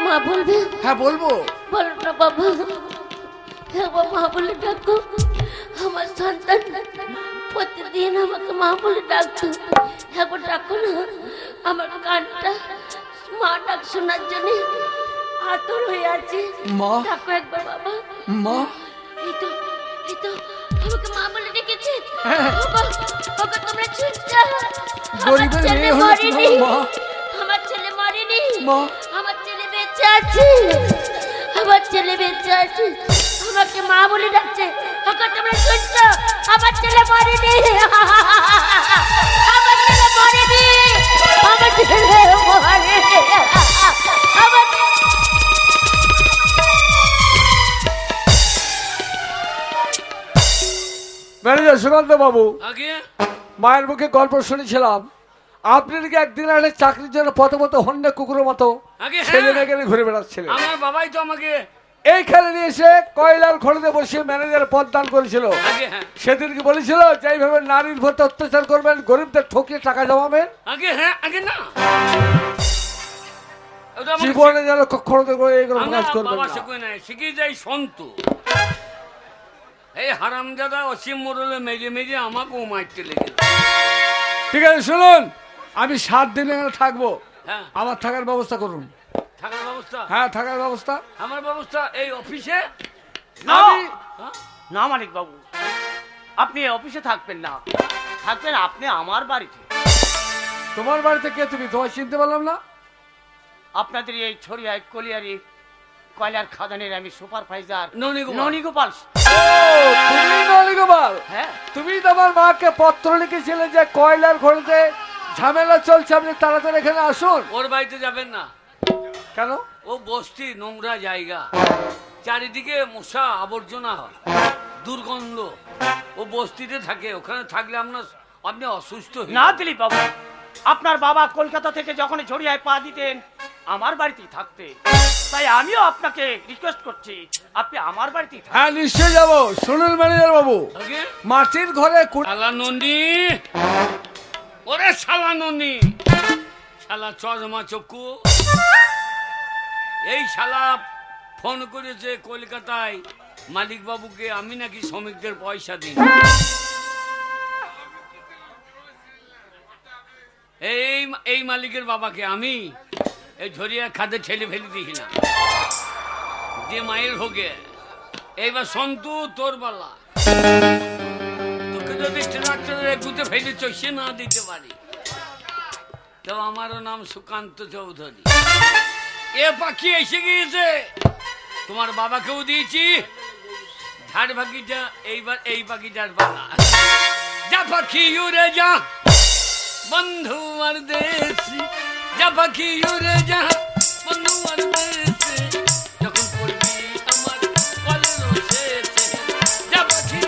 মা বলবে? হ্যাঁ বলবো। বলো না বাবা, একবার মা বলে ডাকো। আমার সন্তান প্রতিদিন আমাকে মা বলে ডাকতো, একবার ডাকো না। আমার কানটা মা ডাক শোনার জন্য আতর হয়ে আছে। মা। ডাকো একবার বাবা। মা। এই তো আমাকে মা বলে ডেকেছে। বাবা, বাবা তোমরা শুনছো? গরিবের মেয়ে হলে কি হবে, মা? আমার ছেলে মরেনি, মা। আমার ছেলে বেঁচে আছে, আমার ছেলে বেঁচে আছে, আমাকে মা বলে ডাকছে। ওকে তোমরা শুনছো? আমার ছেলে মরেনি, আমার ছেলে মরেনি, আমার ছেলে মরেনি, আমার ম্যানেজার সুকান্ত বাবু, আগে মায়ের মুখে গল্প শুনেছিলাম আপনি নাকি একদিন আগে চাকরির জন্য পথে পথে হন্যে কুকুরের মতো আগে ছেলে মেয়েকে নিয়ে ঘুরে বেড়াচ্ছিলেন। আমার বাবাই তো আমাকে এই খেলে নিয়ে এসে কয়লার খড়িতে বসিয়ে ম্যানেজার পদ দান করেছিল। আগে হ্যাঁ সেদিন কি বলেছিল যে এইভাবে নারীর প্রতি অত্যাচার করবেন, গরিবদের ঠকিয়ে টাকা জমাবেন? আগে হ্যাঁ আগে না, ওটা আমাকে জীবনে যেন কখনো তো এইগুলো আমরা কাজ করবেন বাবা না। শিখুই নাই, শিখিয়ে যাই সন্তু। এই হারামজাদা অসীম মোড়লে মেজে মেজে আমাকেও মারতে লেগে। ঠিক আছে শুনুন, আমি 7 দিন এখানে থাকবো, হ্যাঁ আমার থাকার ব্যবস্থা করুন। থাকার ব্যবস্থা? হ্যাঁ থাকার ব্যবস্থা। আমার ব্যবস্থা এই অফিসে? না আমি- হ্যাঁ? না মানিক বাবু, আপনি এই অফিসে থাকবেন না, থাকবেন আপনি আমার বাড়িতে। তোমার বাড়িতে কে তুমি? তোমায় চিনতে পারলাম না। আপনাদের এই ছড়িয়ায় কলিয়ারি কয়লার খাদানের আমি সুপারভাইজার ননীগোপাল। ননীগোপাল। ও, তুমি নলিগোপাল? হ্যাঁ তুমি তো আমার মাকে পত্র লিখেছিলে যে কয়লার ঘড়িতে ঝামেলা চলছে, আপনি তাড়াতাড়ি এখানে আসুন। ওর বাড়িতে যাবেন না, কেন? ও বস্তি, নোংরা জায়গা, চারিদিকে মশা আবর্জনা, দুর্গন্ধ। ও বস্তিতে থাকে, ওখানে থাকলে আপনি অসুস্থ হয়ে না যাবেন। দিলীপ বাবু, আপনার বাবা কলকাতা থেকে যখন ঝড়িয়ায় পা দিতেন আমার বাড়িতেই থাকতে, তাই আমিও আপনাকে রিকোয়েস্ট করছি আপনি আমার বাড়িতেই থাকবেন। হ্যাঁ নিশ্চয়ই যাবো। শুনুন ম্যানেজার বাবু, আগে মাটির ঘরে শালা নন্দী, ওরে শালা নন্দী, শালা চশমা চক্ষু, এই শালা ফোন করেছে কলকাতায় মালিক বাবুকে আমি নাকি শ্রমিকদের পয়সা দিই। এই মালিকের বাবাকে আমি এই ঝরিয়া খাদে ঠেলে ফেলে দিই না, যে মায়ের হোকে। এইবার সন্তু তোর বালা, তোকে যদি ট্রাক্টরে গুতে ফেলে চষে না দিতে পারি, তো আমারও নাম সুকান্ত চৌধুরী। এ পাখি এসে গিয়েছে, তোমার বাবাকেও দিয়েছি ঝাড় পাখিটা, এইবার এই পাখিটার পালা। যা পাখি উড়ে যা বন্ধু আর দেশ, যা পাখি উড়ে যা বন্ধু আর দেশ, যখন পড়বি আমার কলের শেষে, যা পাখি।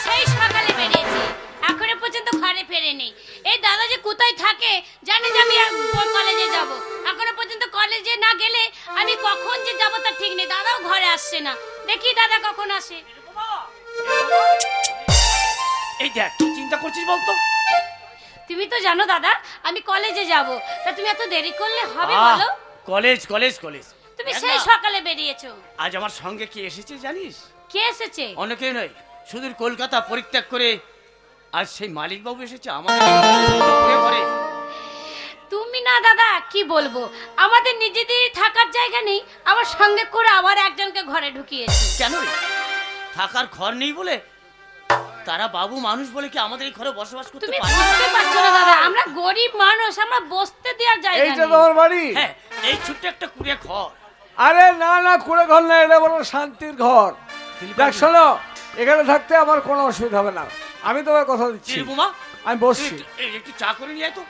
সেই সকালে বেরিয়েছে, এখনো পর্যন্ত ঘরে ফেরেনি। এই দাদা যে কোথায় থাকে জানে যে আমি কলেজে যাব, এখনো পর্যন্ত কলেজে না গেলে আমি কখন যে যাব তার ঠিক নেই। দাদাও ঘরে আসছে না, দেখি দাদা কখন আসে। এই দেখ কি চিন্তা করছিস বলতো? তুমি তো জানো দাদা আমি কলেজে যাব, তা তুমি এত দেরি করলে হবে আহ, বলো? College college college. তুমি দেখ সেই না, সকালে বেরিয়েছো। আজ আমার সঙ্গে কি এসেছে জানিস? কে এসেছে? অনেকেই নয়, সুদূর কলকাতা পরিত্যাগ করে আজ সেই মালিক বাবু এসেছে আমাদের ঘরে। তুমি না দাদা কি বলবো, আমাদের নিজেদের থাকার জায়গা নেই, আমার সঙ্গে করে আবার একজনকে ঘরে ঢুকিয়েছে। কেন রে? থাকার ঘর নেই বলে? তারা বাবু মানুষ বলে কি আমাদের এই ঘরে বসবাস করতে তুমি পারে? বুঝতে পারছো না দাদা, আমরা গরিব মানুষ, আমরা বসতে দেওয়ার জায়গা এইটা নেই। তোমার বাড়ি? হ্যাঁ, এই ছোট্ট একটা কুড়ে ঘর। আরে না না, কুড়ে ঘর না, এটা বলো শান্তির ঘর। দেখ শোনো, এখানে থাকতে আমার কোনো অসুবিধা হবে না, আমি তোমার কথা দিচ্ছি। দিলুমা, আমি বসছি। একটু চা করে নিয়ে আয় তো।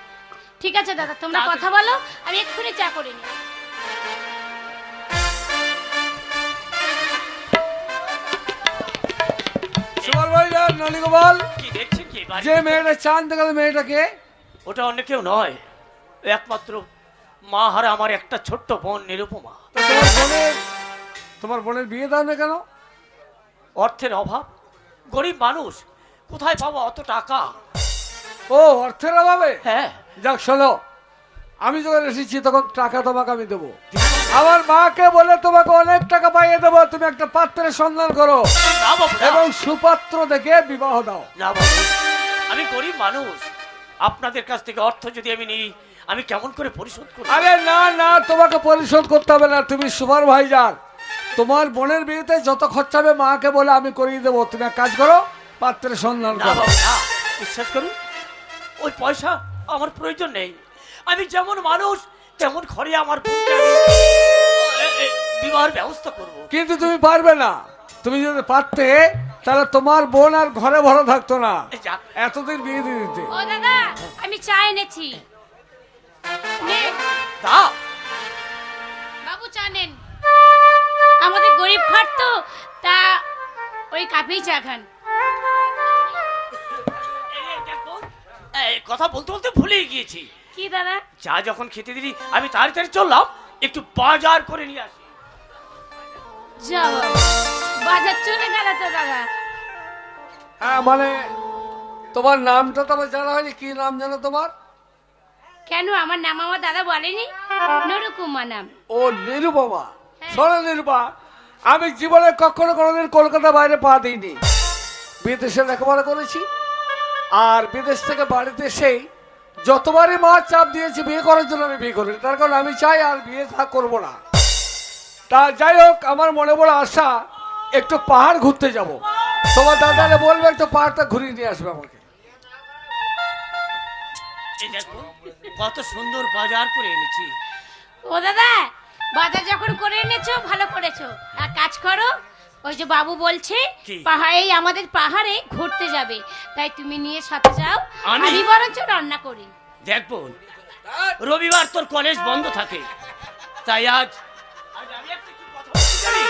ঠিক আছে দাদা, তোমরা কথা বলো, আমি এক্ষুনি চা করে নিই। সুপারভাইজার নলিগোপাল, কি দেখছেন কি বাড়ি? যে মেয়েটা চান দেখালে মেয়েটাকে? ওটা অন্য কেউ নয়, একমাত্র মা হারা আমার একটা ছোট্ট বোন নিরুপমা। তো তোমার বোনের বিয়ে দাও না কেন? অর্থের অভাব, গরিব মানুষ, কোথায় পাবো অত টাকা? ও, অর্থের অভাবে? হ্যাঁ। যাক শোনো, আমি যখন এসেছি তখন টাকা তোমাকে আমি দেবো। আমার মাকে বলে তোমাকে অনেক টাকা পাইয়ে দেবো, তুমি একটা পাত্রের সন্ধান করো না বাবু, না। এবং সুপাত্র দেখে বিবাহ দাও। না বাবু, আমি গরিব মানুষ, আপনাদের কাছ থেকে অর্থ যদি আমি নিই, আমি কেমন করে পরিশোধ করব? আরে না না, তোমাকে পরিশোধ করতে হবে না, তুমি সুপারভাইজার, তোমার বোনের বিয়েতে যত খরচা হবে মাকে বলে আমি করিয়ে দেবো। তুমি এক কাজ করো, পাত্রের সন্ধান না করো। বাবু, না, বিশ্বাস করুন, ওই পয়সা আমার প্রয়োজন নেই। আমি যেমন মানুষ তেমন ঘরে আমার বোনকে আমি বিবাহের ব্যবস্থা করব। কিন্তু তুমি পারবে না, তুমি যদি পারতে তাহলে তোমার বোন আর ঘরে ভরা থাকতো না, যাক, এতদিন বিয়ে দিয়ে দিতে। ও দাদা, আমি চা এনেছি। নে, তা বাবু চা নেন। আমাদের গরিব ঘর তো, তা ওই কাপেই চা খান। এই দেখুন, এই কথা বলতে বলতে ভুলেই গিয়েছি। কি দাদা? চা যখন খেতে দিলি, আমি তাড়াতাড়ি চললাম একটু বাজার করে নিয়ে আসি। যাও, বাজার চলে গেল তো দাদা। হ্যাঁ মানে তোমার নামটা তো আমার জানা হয়নি, কি নাম জানো তোমার? কেন, আমার নাম আমার দাদা বলেনি? নরকুমা নাম। ও নিরুপমা। শোনো নিরুপা, আমি জীবনে কখনো কোনোদিন কলকাতা বাইরে পা দিইনি, বিদেশে লেখাপড়া করেছি, আর বিদেশ থেকে বাড়িতে এসেই যতবারই মা চাপ দিয়েছি বিয়ে করার জন্য আমি বিয়ে করিনি, তার কারণ আমি চাই আর বিয়ে করবো না। তা যাই হোক, আমার মনে বড় আশা একটু পাহাড় ঘুরতে যাব, তোমার দাদারে বলবে একটু পাহাড়টা ঘুরিয়ে নিয়ে আসবে আমাকে। এই দেখো কত সুন্দর বাজার করে এনেছি। ও দাদা, বাজার যখন করে এনেছো ভালো করেছো। আর কাজ করো, ওই যে বাবু বলছে কি? পাহাড়ে, আমাদের পাহাড়ে ঘুরতে যাবে, তাই তুমি নিয়ে সাথে যাও, আমি? আমি বরঞ্চ রান্না করি। দেখবো রবিবার তোর কলেজ বন্ধ থাকে, তাই আজ আমি একটা কি কথা বলতে জানি?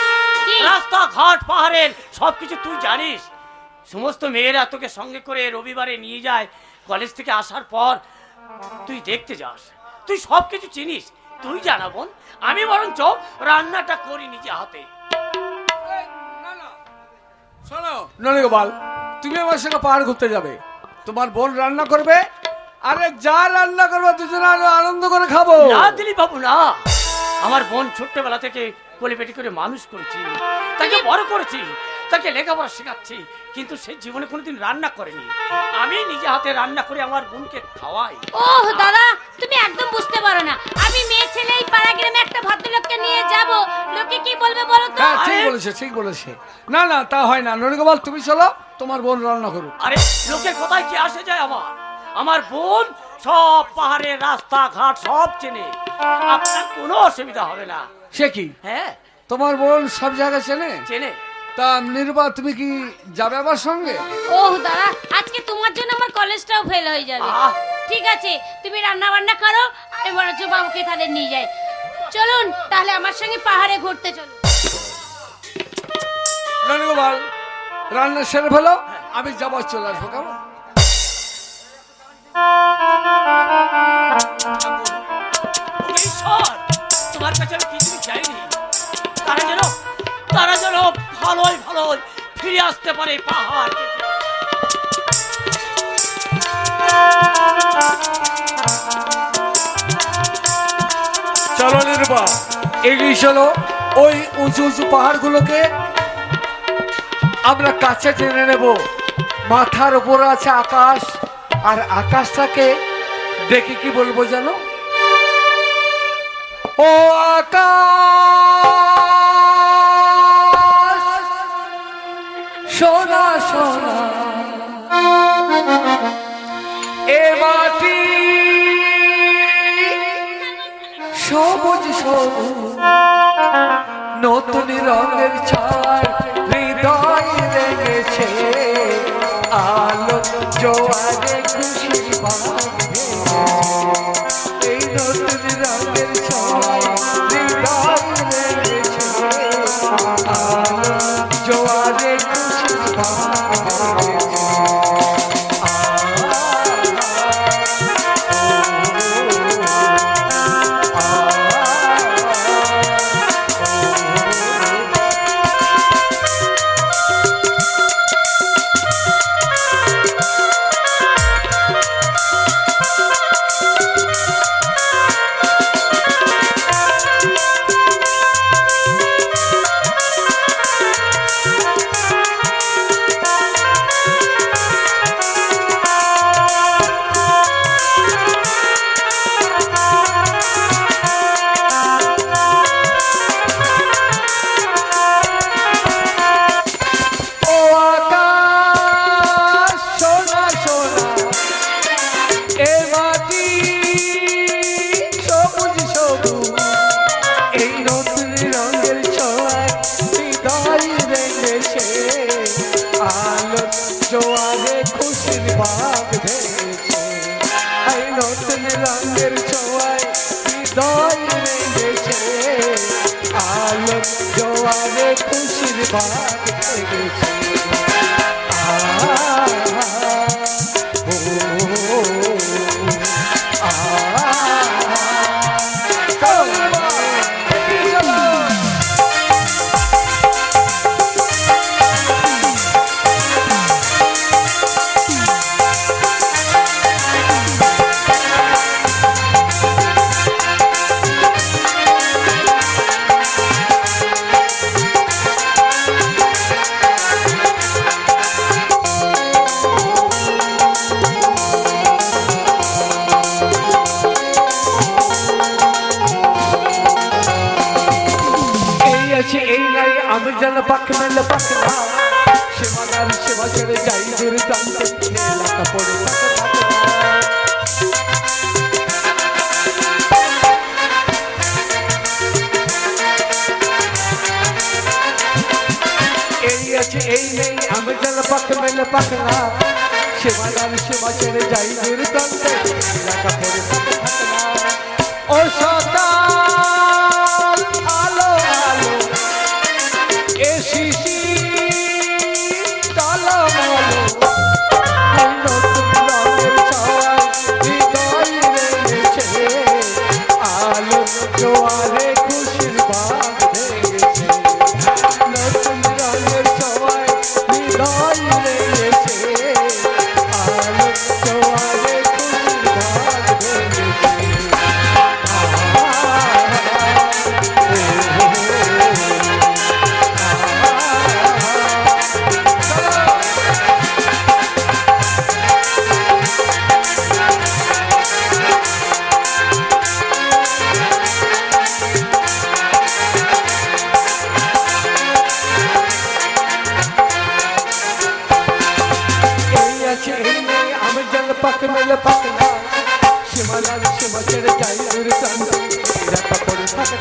কি? রাস্তা ঘাট পাহাড়ের সবকিছু তুই জানিস। সমস্ত মেয়েরা তোকে সঙ্গে করে রবিবারে নিয়ে যায়, কলেজ থেকে আসার পর তুই দেখতে যাস, তুই সবকিছু চিনিস, তুই জানাবোন। আমি বরঞ্চ রান্নাটা করি নিজে হাতে। শোনো নলিগোপাল, তুমি আমার সঙ্গে পাহাড় ঘুরতে যাবে, তোমার বোন রান্না করবে, আরে যা রান্না করবে দুজনে আনন্দ করে খাবো। না দিলীপ বাবু, না, আমার বোন ছোট্টবেলা থেকে কোলেপেটি করে মানুষ করেছি, তাকে বড় করেছি, তাকে লেখাপড়া শেখাচ্ছি, কিন্তু সে জীবনে কোনোদিন রান্না করেনি। আমি নিজে হাতে রান্না করে আমার বোনকে খাওয়াই। ওহ দাদা, তুমি একদম বুঝতে পারো না, আমি মেয়ে ছেলে এই পাড়া গ্রামে একটা ভদ্রলোককে নিয়ে যাব, লোকে কি বলবে বলো তো? হ্যাঁ ঠিক বলেছে, ঠিক বলেছে। না না, তা হয় না নলিগোপাল, তুমি চলো, তোমার বোন রান্না করুক। আরে লোকের কথায় কি আসে যায়? আমার বোন সব পাহাড়ের রাস্তা ঘাট সব চেনে, আপনার কোনো অসুবিধা হবে না। সে কি, হ্যাঁ তোমার বোন সব জায়গা চেনে? চেনে। তা নিরুপা, তুমি কি যাবে আমার সঙ্গে? ওহ দাদা, আজকে তোমার জন্য আমার কলেজটাও ফেল হয়ে যাবে। আহ! ঠিক আছে, তুমি রান্না বান্না করো, আমি বরঞ্চ বাবুকে তাদের নিয়ে যাই। চলুন তাহলে আমার সঙ্গে পাহাড়ে ঘুরতে চলুন। নলিগোপাল, রান্না সেরে ফেলো, আমি যাবার চলে আসবো, কেমন? ঈশ্বর, তোমার কাছে আমি কিছু চাইনি, তারা যেন ভালোই ভালোই ফিরে আসতে পারে পাহাড় থেকে। চলো নিরুপা, এগিয়ে চলো, ওই উঁচু উঁচু পাহাড়গুলোকে আমরা কাছে টেনে নেব। মাথার উপর আছে আকাশ, আর আকাশটাকে দেখে কি বলবো জানো? ও আকাশ সোনা সোনা, এ মাটি সবুজ সবুজ নতুন রঙের ছায় হৃদয় রেখেছে আলো জোয়ারে খুশি বাঁধে এই নতুন রঙের ছায় হৃদয় রেখেছে আলো জোয়ারে খুশি বাঁধে জোয়ারে খুশির বাগ ধরেছে এই নতুন রঙের ছোঁয়ায় হৃদয় রেগেছে আলো জোয়ারে খুশির বাগ ধরেছে এই নাই আমি যেন পাক মেলে পাক না সীমানার সীমা ছেড়ে যাই দূর প্রান্তে এলাকা পড়ে এই আছে এই নেই আমি যেন পাক মেলে পাক না সীমানার সীমা ছেড়ে যাই দূর প্রান্তে এলাকা পড়ে ও সদা আলো আলো এসিসি তালামালো নতুন রঙের ছায় হৃদয় রেগেছে আলো জোয়ারে খুশির বাগ ধরেছে নতুন রঙের ছায় হৃদয় রেগেছে আলো জোয়ারে খুশির বাগ ধরেছে আমি যেন পাক মেলে পাক না সীমানার সীমা ছেড়ে যাই দূর প্রান্তে এলাকা পড়ে থাকে